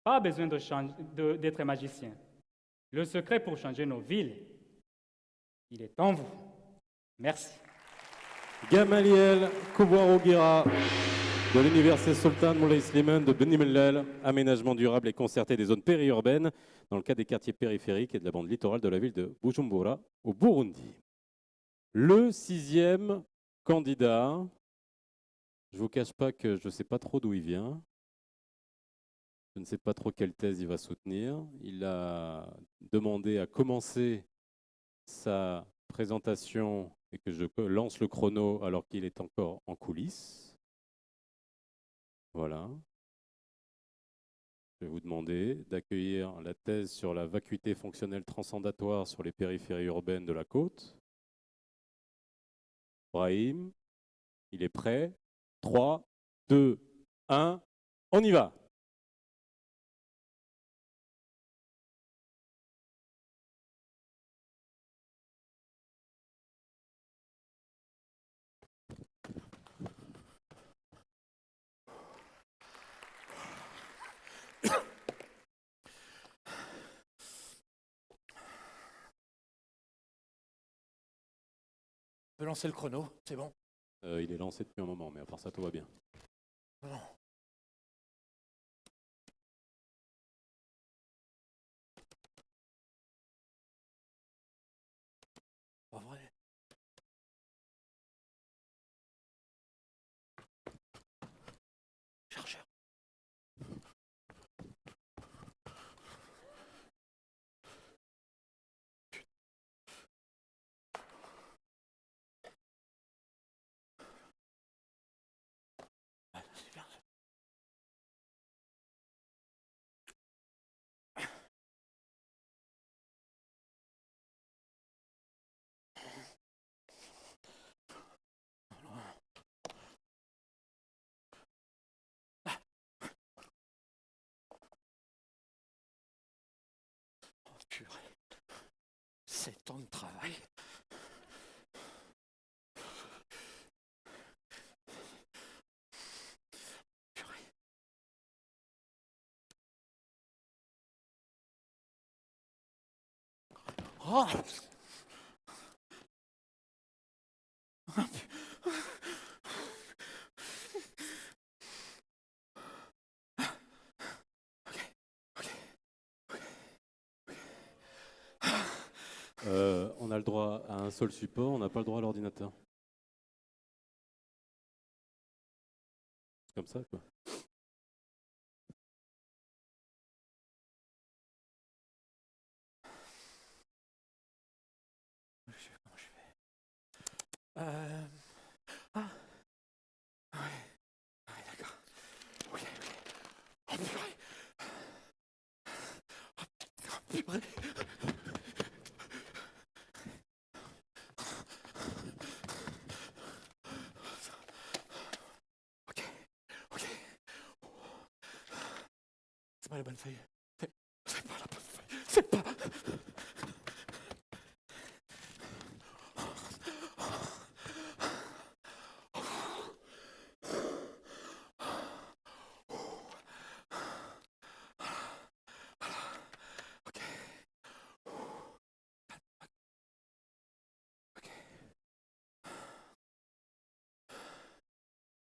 pas besoin d'être magicien. Le secret pour changer nos villes, il est en vous. Merci. Gamaliel Koubourou Gira de l'université Sultan Moulay Slimane de Beni Mellel, aménagement durable et concerté des zones périurbaines dans le cadre des quartiers périphériques et de la bande littorale de la ville de Bujumbura au Burundi. Le 6e candidat, je ne vous cache pas que je ne sais pas trop d'où il vient. Je ne sais pas trop quelle thèse il va soutenir. Il a demandé à commencer sa présentation et que je lance le chrono alors qu'il est encore en coulisses. Voilà. je vais vous demander d'accueillir la thèse sur la vacuité fonctionnelle transcendatoire sur les périphéries urbaines de la côte. Brahim, il est prêt. 3, 2, 1, on y va. On peut lancer le chrono, c'est bon? Il est lancé depuis un moment, mais à part ça, tout va bien. Bon. Pas vrai. Chargeur. Ah, c'est bien ça. Oh, purée. 7 ans de travail. Purée. Oh! On a le droit à un seul support, on n'a pas le droit à l'ordinateur. C'est comme ça, quoi. Comment je fais? Ah, ouais, d'accord. Ok, ok. Oh purée. Oh purée. Ok, ok. C'est pas la bonne feuille. C'est pas la bonne feuille. C'est pas.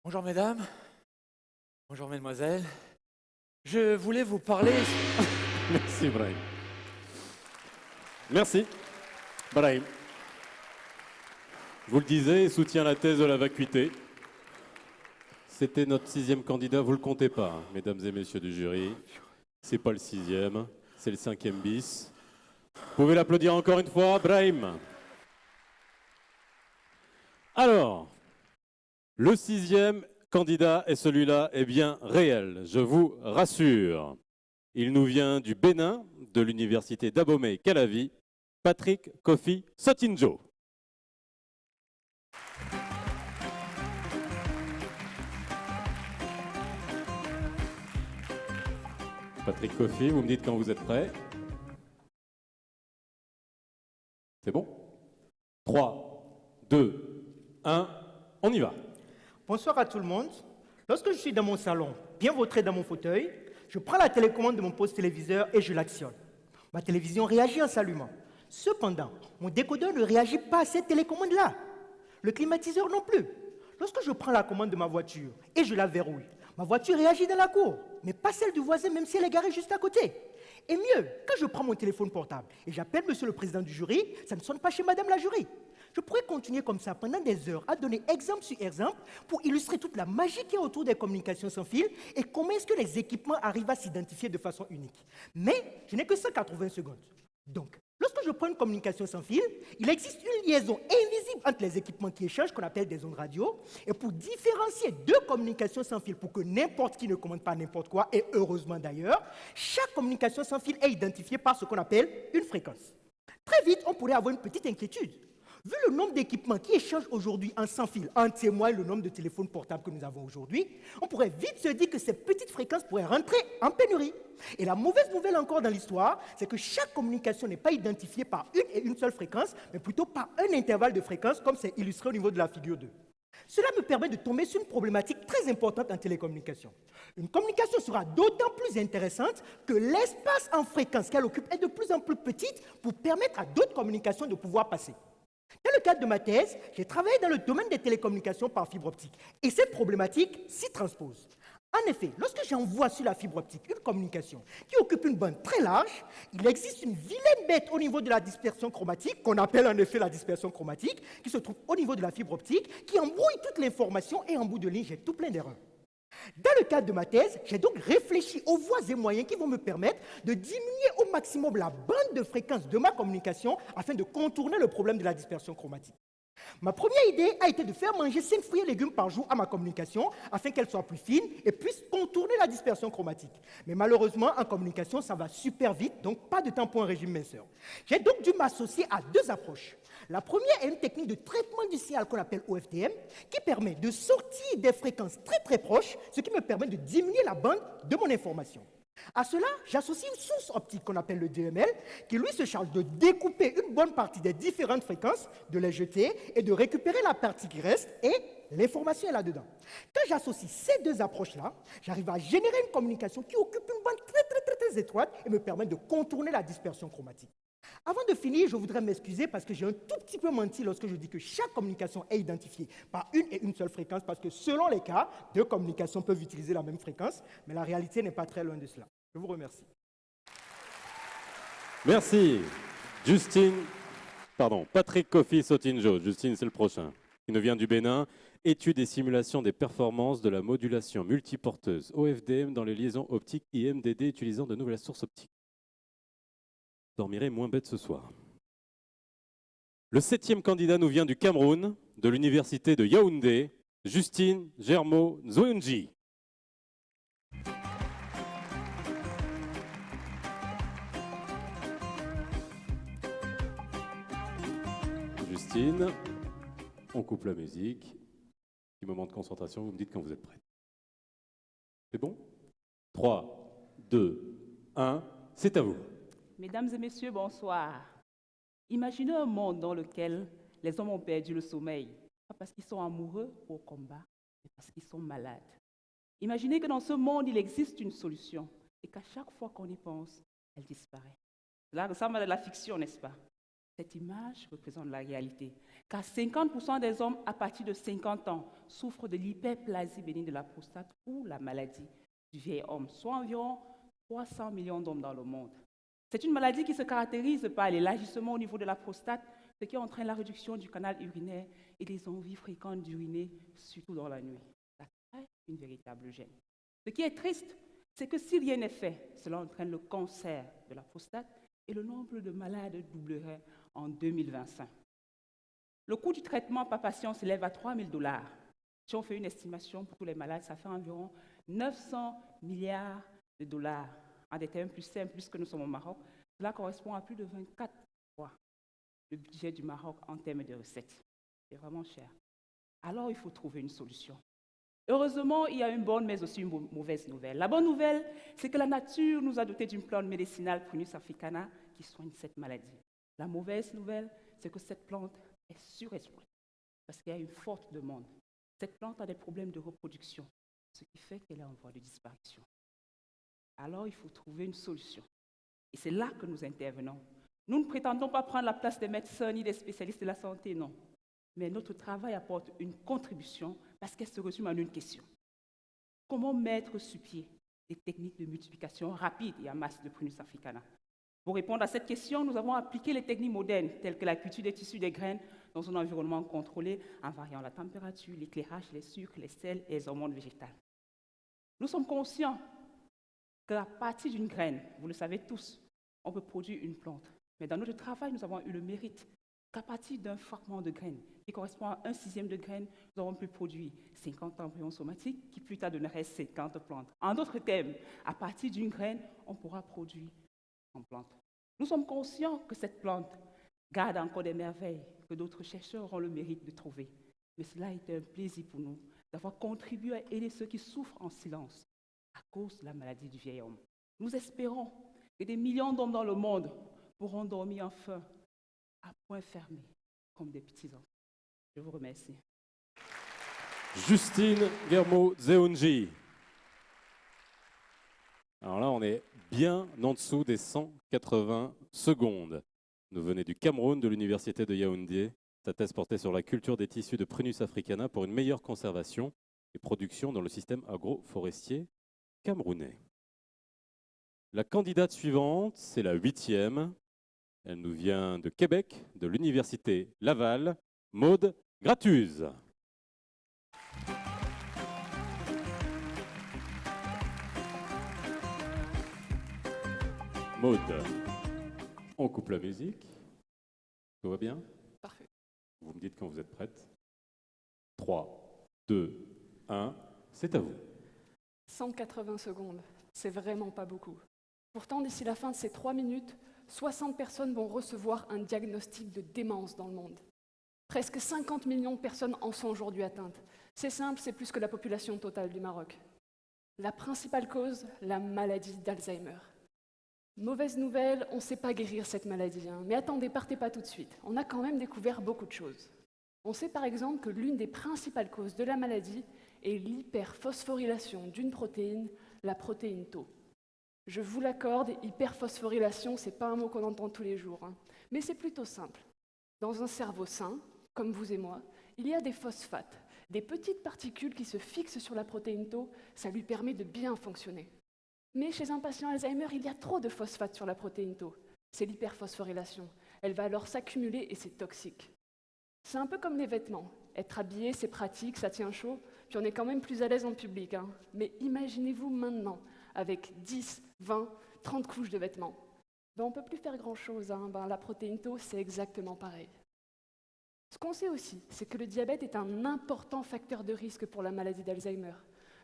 Bonjour mesdames, bonjour mesdemoiselles. Je voulais vous parler. Merci, Brahim. Merci, Brahim. Je vous le disais, il soutient la thèse de la vacuité. C'était notre 6e candidat, vous ne le comptez pas, hein, mesdames et messieurs du jury. C'est pas le 6e, c'est le 5e bis. Vous pouvez l'applaudir encore une fois, Brahim. Alors, le 6e candidat, et celui-là est bien réel, je vous rassure. Il nous vient du Bénin, de l'université d'Abomey-Calavi, Patrick Kofi Sotinjo. Patrick Kofi, vous me dites quand vous êtes prêt. C'est bon? 3, 2, 1, on y va. Bonsoir à tout le monde. Lorsque je suis dans mon salon, bien vautré dans mon fauteuil, je prends la télécommande de mon poste téléviseur et je l'actionne. Ma télévision réagit en s'allumant. Cependant, mon décodeur ne réagit pas à cette télécommande-là. Le climatiseur non plus. Lorsque je prends la commande de ma voiture et je la verrouille, ma voiture réagit dans la cour, mais pas celle du voisin, même si elle est garée juste à côté. Et mieux, quand je prends mon téléphone portable et j'appelle monsieur le président du jury, ça ne sonne pas chez madame la jury. Je pourrais continuer comme ça pendant des heures à donner exemple sur exemple pour illustrer toute la magie qui est autour des communications sans fil et comment est-ce que les équipements arrivent à s'identifier de façon unique. Mais je n'ai que 180 secondes. Donc, Lorsque je prends une communication sans fil, il existe une liaison invisible entre les équipements qui échangent, qu'on appelle des ondes radio. Et pour différencier deux communications sans fil, pour que n'importe qui ne commande pas n'importe quoi, et heureusement d'ailleurs, chaque communication sans fil est identifiée par ce qu'on appelle une fréquence. Très vite, on pourrait avoir une petite inquiétude. Vu le nombre d'équipements qui échangent aujourd'hui en sans fil, en témoigne le nombre de téléphones portables que nous avons aujourd'hui, on pourrait vite se dire que ces petites fréquences pourraient rentrer en pénurie. Et la mauvaise nouvelle encore dans l'histoire, c'est que chaque communication n'est pas identifiée par une et une seule fréquence, mais plutôt par un intervalle de fréquence, comme c'est illustré au niveau de la figure 2. Cela me permet de tomber sur une problématique très importante en télécommunication. Une communication sera d'autant plus intéressante que l'espace en fréquence qu'elle occupe est de plus en plus petite pour permettre à d'autres communications de pouvoir passer. Dans le cadre de ma thèse, j'ai travaillé dans le domaine des télécommunications par fibre optique et cette problématique s'y transpose. En effet, lorsque j'envoie sur la fibre optique une communication qui occupe une bande très large, il existe une vilaine bête au niveau de la dispersion chromatique, qu'on appelle en effet la dispersion chromatique, qui se trouve au niveau de la fibre optique, qui embrouille toute l'information et en bout de ligne, j'ai tout plein d'erreurs. Dans le cadre de ma thèse, j'ai donc réfléchi aux voies et moyens qui vont me permettre de diminuer au maximum la bande de fréquence de ma communication afin de contourner le problème de la dispersion chromatique. Ma première idée a été de faire manger 5 fruits et légumes par jour à ma communication afin qu'elle soit plus fine et puisse contourner la dispersion chromatique. Mais malheureusement, en communication, ça va super vite, donc pas de temps pour un régime minceur. J'ai donc dû m'associer à deux approches. La première est une technique de traitement du signal qu'on appelle OFDM, qui permet de sortir des fréquences très très proches, ce qui me permet de diminuer la bande de mon information. À cela, j'associe une source optique qu'on appelle le DML, qui lui se charge de découper une bonne partie des différentes fréquences, de les jeter et de récupérer la partie qui reste, et l'information est là-dedans. Quand j'associe ces deux approches-là, j'arrive à générer une communication qui occupe une bande très étroite et me permet de contourner la dispersion chromatique. Avant de finir, je voudrais m'excuser parce que j'ai un tout petit peu menti lorsque je dis que chaque communication est identifiée par une et une seule fréquence, parce que selon les cas, deux communications peuvent utiliser la même fréquence, mais la réalité n'est pas très loin de cela. Je vous remercie. Merci. Patrick Kofi Sotinjo. Justine, c'est le prochain. Il nous vient du Bénin. Étude et simulation des performances de la modulation multiporteuse OFDM dans les liaisons optiques IMDD utilisant de nouvelles sources optiques. Vous dormirez moins bête ce soir. Le 7e candidat nous vient du Cameroun, de l'université de Yaoundé, Justine Germo Nzounji. Justine, on coupe la musique. Petit moment de concentration, vous me dites quand vous êtes prêts. C'est bon ? 3, 2, 1, c'est à vous. Mesdames et messieurs, bonsoir. Imaginez un monde dans lequel les hommes ont perdu le sommeil, pas parce qu'ils sont amoureux ou au combat, mais parce qu'ils sont malades. Imaginez que dans ce monde, il existe une solution et qu'à chaque fois qu'on y pense, elle disparaît. Cela ressemble à de la fiction, n'est-ce pas? Cette image représente la réalité, car 50% des hommes à partir de 50 ans souffrent de l'hyperplasie bénigne de la prostate ou la maladie du vieil homme, soit environ 300 millions d'hommes dans le monde. C'est une maladie qui se caractérise par l'élargissement au niveau de la prostate, ce qui entraîne la réduction du canal urinaire et des envies fréquentes d'uriner, surtout dans la nuit. Ça crée une véritable gêne. Ce qui est triste, c'est que si rien n'est fait, cela entraîne le cancer de la prostate et le nombre de malades doublerait en 2025. Le coût du traitement par patient s'élève à $3 000. Si on fait une estimation pour tous les malades, ça fait environ 900 milliards de dollars. En des termes plus simples, puisque nous sommes au Maroc, cela correspond à plus de 24 fois le budget du Maroc en termes de recettes. C'est vraiment cher. Alors, il faut trouver une solution. Heureusement, il y a une bonne, mais aussi une mauvaise nouvelle. La bonne nouvelle, c'est que la nature nous a doté d'une plante médicinale, Prunus africana, qui soigne cette maladie. La mauvaise nouvelle, c'est que cette plante est surexploitée, parce qu'il y a une forte demande. Cette plante a des problèmes de reproduction, ce qui fait qu'elle est en voie de disparition. Alors, il faut trouver une solution. Et c'est là que nous intervenons. Nous ne prétendons pas prendre la place des médecins ni des spécialistes de la santé, non. Mais notre travail apporte une contribution parce qu'elle se résume en une question. Comment mettre sur pied des techniques de multiplication rapide et en masse de Prunus africana? Pour répondre à cette question, nous avons appliqué les techniques modernes telles que la culture des tissus des graines dans un environnement contrôlé en variant la température, l'éclairage, les sucres, les sels et les hormones végétales. Nous sommes conscients qu'à partir d'une graine, vous le savez tous, on peut produire une plante Mais dans notre travail, nous avons eu le mérite qu'à partir d'un fragment de graines qui correspond à 1/6 de graine, nous avons pu produire 50 embryons somatiques qui plus tard donneraient 50 plantes. En d'autres termes, à partir d'une graine, on pourra produire une plante. Nous sommes conscients que cette plante garde encore des merveilles que d'autres chercheurs auront le mérite de trouver. Mais cela a été un plaisir pour nous d'avoir contribué à aider ceux qui souffrent en silence à cause de la maladie du vieil homme. Nous espérons que des millions d'hommes dans le monde pourront dormir enfin à point fermé comme des petits enfants. Je vous remercie. Justine Germo-Zeunji. Alors là, on est bien en dessous des 180 secondes. Nous venez du Cameroun, de l'Université de Yaoundé. Sa thèse portait sur la culture des tissus de Prunus africana pour une meilleure conservation et production dans le système agroforestier camerounais. La candidate suivante, c'est la 8e. Elle nous vient de Québec, de l'Université Laval, Maude Gratuz. Maude, on coupe la musique. Tout va bien? Parfait. Vous me dites quand vous êtes prête. 3, 2, 1, c'est à vous. 180 secondes, c'est vraiment pas beaucoup. Pourtant, d'ici la fin de ces 3 minutes, 60 personnes vont recevoir un diagnostic de démence dans le monde. Presque 50 millions de personnes en sont aujourd'hui atteintes. C'est simple, c'est plus que la population totale du Maroc. La principale cause, la maladie d'Alzheimer. Mauvaise nouvelle, on ne sait pas guérir cette maladie. Mais attendez, partez pas tout de suite. On a quand même découvert beaucoup de choses. On sait par exemple que l'une des principales causes de la maladie est l'hyperphosphorylation d'une protéine, la protéine Tau. Je vous l'accorde, hyperphosphorylation, ce n'est pas un mot qu'on entend tous les jours, mais c'est plutôt simple. Dans un cerveau sain, comme vous et moi, il y a des phosphates, des petites particules qui se fixent sur la protéine Tau, ça lui permet de bien fonctionner. Mais chez un patient Alzheimer, il y a trop de phosphates sur la protéine Tau. C'est l'hyperphosphorylation. Elle va alors s'accumuler et c'est toxique. C'est un peu comme les vêtements. Être habillé, c'est pratique, ça tient chaud, puis on est quand même plus à l'aise en public. Mais imaginez-vous maintenant, avec 10, 20, 30 couches de vêtements. On ne peut plus faire grand-chose. La protéine Tau, c'est exactement pareil. Ce qu'on sait aussi, c'est que le diabète est un important facteur de risque pour la maladie d'Alzheimer.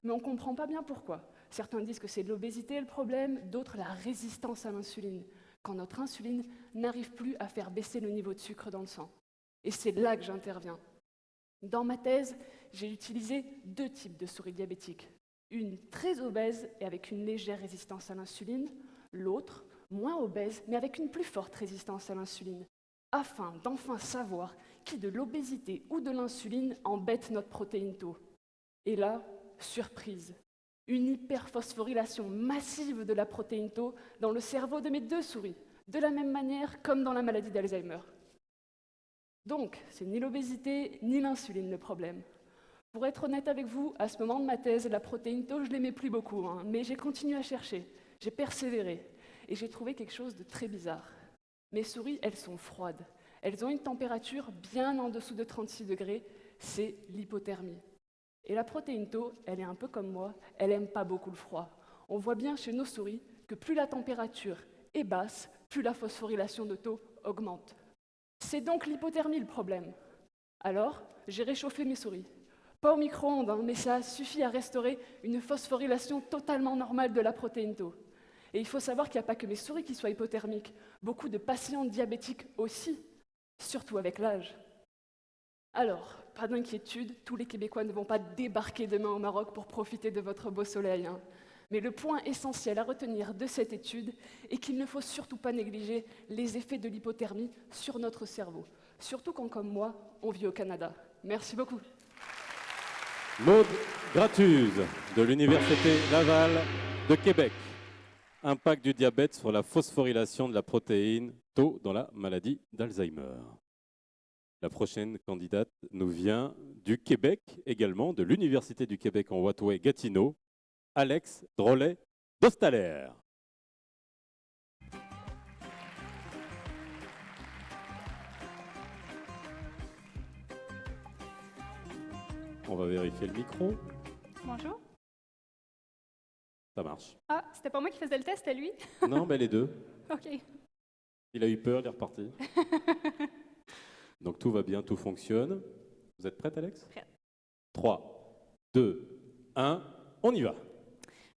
Mais on ne comprend pas bien pourquoi. Certains disent que c'est l'obésité le problème, d'autres la résistance à l'insuline, quand notre insuline n'arrive plus à faire baisser le niveau de sucre dans le sang. Et c'est là que j'interviens. Dans ma thèse, j'ai utilisé 2 types de souris diabétiques. Une très obèse et avec une légère résistance à l'insuline, l'autre moins obèse mais avec une plus forte résistance à l'insuline, afin d'enfin savoir qui de l'obésité ou de l'insuline embête notre protéine Tau. Et là, surprise, une hyperphosphorylation massive de la protéine Tau dans le cerveau de mes 2 souris, de la même manière comme dans la maladie d'Alzheimer. Donc, c'est ni l'obésité ni l'insuline le problème. Pour être honnête avec vous, à ce moment de ma thèse, la protéine Tau, je ne l'aimais plus beaucoup, mais j'ai continué à chercher, j'ai persévéré, et j'ai trouvé quelque chose de très bizarre. Mes souris, elles sont froides. Elles ont une température bien en dessous de 36 degrés, c'est l'hypothermie. Et la protéine Tau, elle est un peu comme moi, elle n'aime pas beaucoup le froid. On voit bien chez nos souris que plus la température est basse, plus la phosphorylation de Tau augmente. C'est donc l'hypothermie le problème. Alors, j'ai réchauffé mes souris. Pas au micro-ondes, mais ça suffit à restaurer une phosphorylation totalement normale de la protéine Tau. Et il faut savoir qu'il n'y a pas que mes souris qui soient hypothermiques. Beaucoup de patients diabétiques aussi, surtout avec l'âge. Alors, pas d'inquiétude, tous les Québécois ne vont pas débarquer demain au Maroc pour profiter de votre beau soleil. Mais le point essentiel à retenir de cette étude est qu'il ne faut surtout pas négliger les effets de l'hypothermie sur notre cerveau. Surtout quand, comme moi, on vit au Canada. Merci beaucoup. Maude Gratuz, de l'Université Laval de Québec. Impact du diabète sur la phosphorylation de la protéine Tau dans la maladie d'Alzheimer. La prochaine candidate nous vient du Québec également, de l'Université du Québec en Outaouais-Gatineau, Alex Drolet-Dostaler. On va vérifier le micro. Bonjour. Ça marche. Ah, c'était pas moi qui faisais le test, c'était lui? Non, mais les deux. OK. Il a eu peur, il est reparti. Donc tout va bien, tout fonctionne. Vous êtes prête, Alex? Prête. 3, 2, 1, on y va.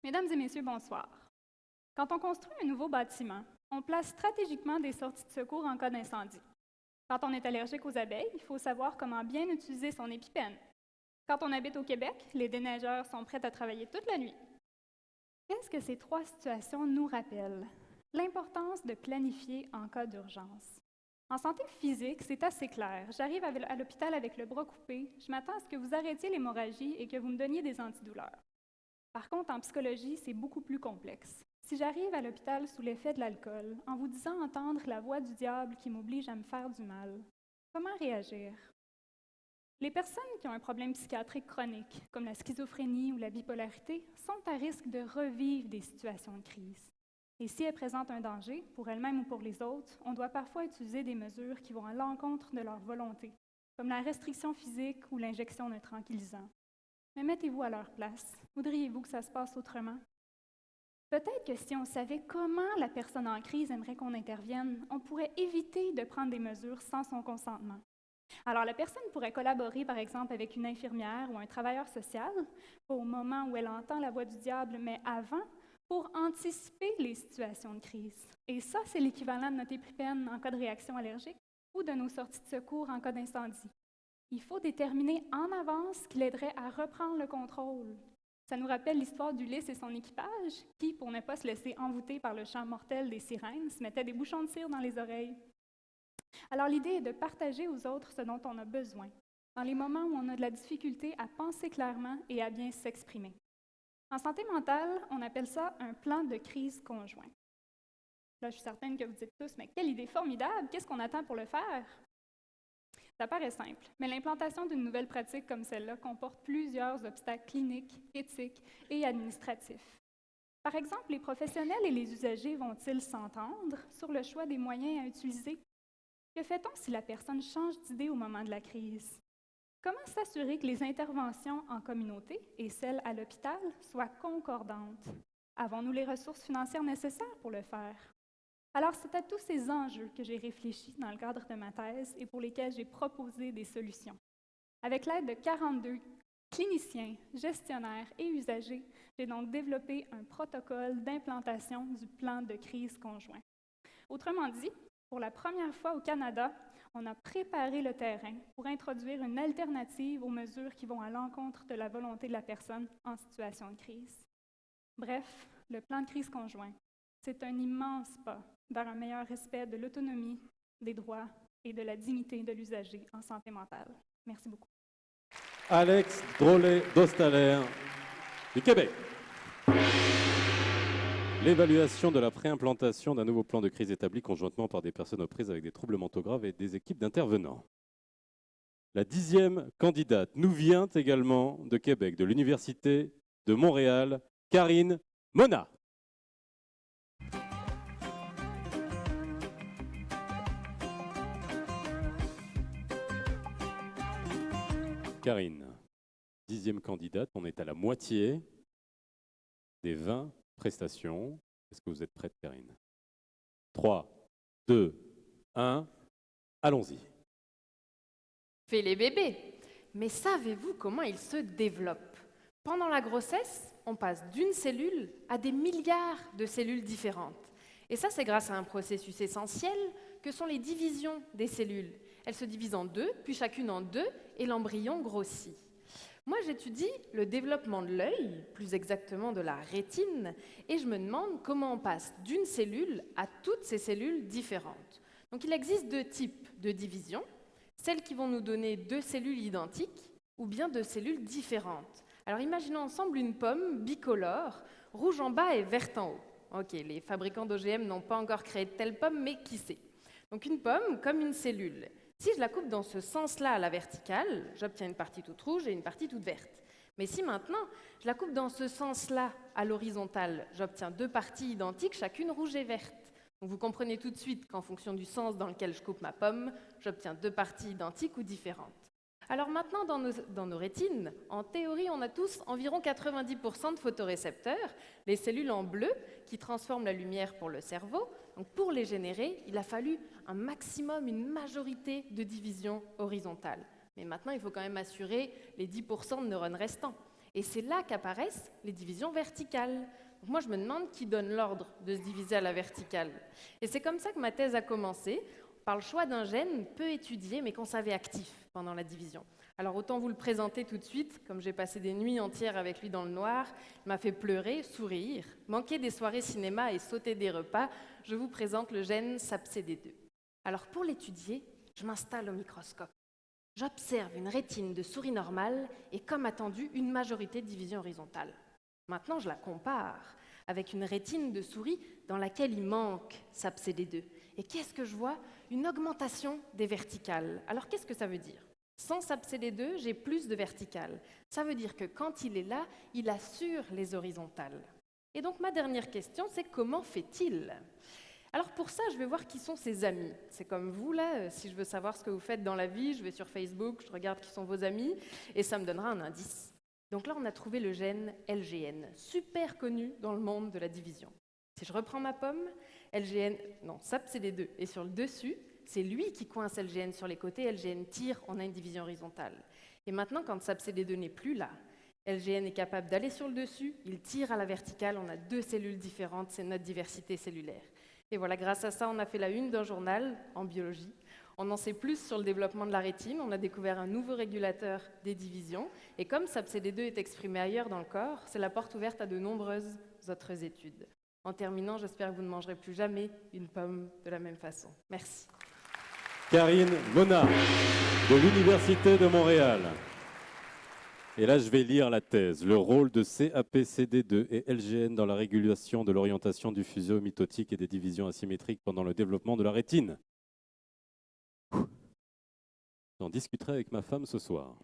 Mesdames et messieurs, bonsoir. Quand on construit un nouveau bâtiment, on place stratégiquement des sorties de secours en cas d'incendie. Quand on est allergique aux abeilles, il faut savoir comment bien utiliser son épipène. Quand on habite au Québec, les déneigeurs sont prêts à travailler toute la nuit. Qu'est-ce que ces trois situations nous rappellent? L'importance de planifier en cas d'urgence. En santé physique, c'est assez clair. J'arrive à l'hôpital avec le bras coupé, je m'attends à ce que vous arrêtiez l'hémorragie et que vous me donniez des antidouleurs. Par contre, en psychologie, c'est beaucoup plus complexe. Si j'arrive à l'hôpital sous l'effet de l'alcool, en vous disant entendre la voix du diable qui m'oblige à me faire du mal, comment réagir? Les personnes qui ont un problème psychiatrique chronique, comme la schizophrénie ou la bipolarité, sont à risque de revivre des situations de crise. Et si elles présentent un danger, pour elles-mêmes ou pour les autres, on doit parfois utiliser des mesures qui vont à l'encontre de leur volonté, comme la restriction physique ou l'injection d'un tranquillisant. Mais mettez-vous à leur place. Voudriez-vous que ça se passe autrement? Peut-être que si on savait comment la personne en crise aimerait qu'on intervienne, on pourrait éviter de prendre des mesures sans son consentement. Alors, la personne pourrait collaborer, par exemple, avec une infirmière ou un travailleur social, pas au moment où elle entend la voix du diable, mais avant, pour anticiper les situations de crise. Et ça, c'est l'équivalent de notre épipène en cas de réaction allergique ou de nos sorties de secours en cas d'incendie. Il faut déterminer en avance ce qui l'aiderait à reprendre le contrôle. Ça nous rappelle l'histoire d'Ulysse et son équipage, qui, pour ne pas se laisser envoûter par le chant mortel des sirènes, se mettaient des bouchons de cire dans les oreilles. Alors l'idée est de partager aux autres ce dont on a besoin, dans les moments où on a de la difficulté à penser clairement et à bien s'exprimer. En santé mentale, on appelle ça un plan de crise conjoint. Là, je suis certaine que vous dites tous, mais quelle idée formidable, qu'est-ce qu'on attend pour le faire? Ça paraît simple, mais l'implantation d'une nouvelle pratique comme celle-là comporte plusieurs obstacles cliniques, éthiques et administratifs. Par exemple, les professionnels et les usagers vont-ils s'entendre sur le choix des moyens à utiliser? Que fait-on si la personne change d'idée au moment de la crise? Comment s'assurer que les interventions en communauté et celles à l'hôpital soient concordantes? Avons-nous les ressources financières nécessaires pour le faire? Alors, c'est à tous ces enjeux que j'ai réfléchi dans le cadre de ma thèse et pour lesquels j'ai proposé des solutions. Avec l'aide de 42 cliniciens, gestionnaires et usagers, j'ai donc développé un protocole d'implantation du plan de crise conjoint. Autrement dit, pour la première fois au Canada, on a préparé le terrain pour introduire une alternative aux mesures qui vont à l'encontre de la volonté de la personne en situation de crise. Bref, le plan de crise conjoint, c'est un immense pas vers un meilleur respect de l'autonomie, des droits et de la dignité de l'usager en santé mentale. Merci beaucoup. Alex Drolet-Dostaler du Québec. L'évaluation de la préimplantation d'un nouveau plan de crise établi conjointement par des personnes aux prises avec des troubles mentaux graves et des équipes d'intervenants. La 10e candidate nous vient également de Québec, de l'Université de Montréal, Karine Mona. Karine, 10e candidate, on est à la moitié des 20 prestations. Est-ce que vous êtes prête, Karine? 3, 2, 1, allons-y. Fait les bébés. Mais savez-vous comment ils se développent? Pendant la grossesse, on passe d'une cellule à des milliards de cellules différentes. Et ça, c'est grâce à un processus essentiel que sont les divisions des cellules. Elles se divisent en deux, puis chacune en deux, et l'embryon grossit. Moi, j'étudie le développement de l'œil, plus exactement de la rétine, et je me demande comment on passe d'une cellule à toutes ces cellules différentes. Donc, il existe deux types de divisions, celles qui vont nous donner deux cellules identiques ou bien deux cellules différentes. Alors, imaginons ensemble une pomme bicolore, rouge en bas et verte en haut. Ok, les fabricants d'OGM n'ont pas encore créé de telle pomme, mais qui sait? Donc, une pomme comme une cellule. Si je la coupe dans ce sens-là à la verticale, j'obtiens une partie toute rouge et une partie toute verte. Mais si maintenant, je la coupe dans ce sens-là à l'horizontale, j'obtiens deux parties identiques, chacune rouge et verte. Donc vous comprenez tout de suite qu'en fonction du sens dans lequel je coupe ma pomme, j'obtiens deux parties identiques ou différentes. Alors maintenant, dans nos rétines, en théorie, on a tous environ 90% de photorécepteurs, les cellules en bleu qui transforment la lumière pour le cerveau. Donc pour les générer, il a fallu un maximum, une majorité de divisions horizontales. Mais maintenant, il faut quand même assurer les 10% de neurones restants. Et c'est là qu'apparaissent les divisions verticales. Donc moi, je me demande qui donne l'ordre de se diviser à la verticale. Et c'est comme ça que ma thèse a commencé, par le choix d'un gène peu étudié, mais qu'on savait actif pendant la division. Alors autant vous le présenter tout de suite, comme j'ai passé des nuits entières avec lui dans le noir, il m'a fait pleurer, sourire, manquer des soirées cinéma et sauter des repas, je vous présente le gène SAPCD2. Alors pour l'étudier, je m'installe au microscope. J'observe une rétine de souris normale et, comme attendu, une majorité de division horizontale. Maintenant, je la compare avec une rétine de souris dans laquelle il manque SAPCD2. Et qu'est-ce que je vois? Une augmentation des verticales. Alors, qu'est-ce que ça veut dire? Sans SAPCD2, j'ai plus de verticales. Ça veut dire que quand il est là, il assure les horizontales. Et donc, ma dernière question, c'est comment fait-il? Alors pour ça, je vais voir qui sont ses amis. C'est comme vous, là, si je veux savoir ce que vous faites dans la vie, je vais sur Facebook, je regarde qui sont vos amis, et ça me donnera un indice. Donc là, on a trouvé le gène LGN, super connu dans le monde de la division. Si je reprends ma pomme, SAPCD2 est sur le dessus, c'est lui qui coince LGN sur les côtés, LGN tire, on a une division horizontale. Et maintenant, quand SAPCD2 n'est plus là, LGN est capable d'aller sur le dessus, il tire à la verticale, on a deux cellules différentes, c'est notre diversité cellulaire. Et voilà, grâce à ça, on a fait la une d'un journal en biologie. On en sait plus sur le développement de la rétine, on a découvert un nouveau régulateur des divisions. Et comme SAPCD2 est exprimé ailleurs dans le corps, c'est la porte ouverte à de nombreuses autres études. En terminant, j'espère que vous ne mangerez plus jamais une pomme de la même façon. Merci. Karine Mona, de l'Université de Montréal. Et là, je vais lire la thèse. Le rôle de CAPCD2 et LGN dans la régulation de l'orientation du fuseau mitotique et des divisions asymétriques pendant le développement de la rétine. J'en discuterai avec ma femme ce soir.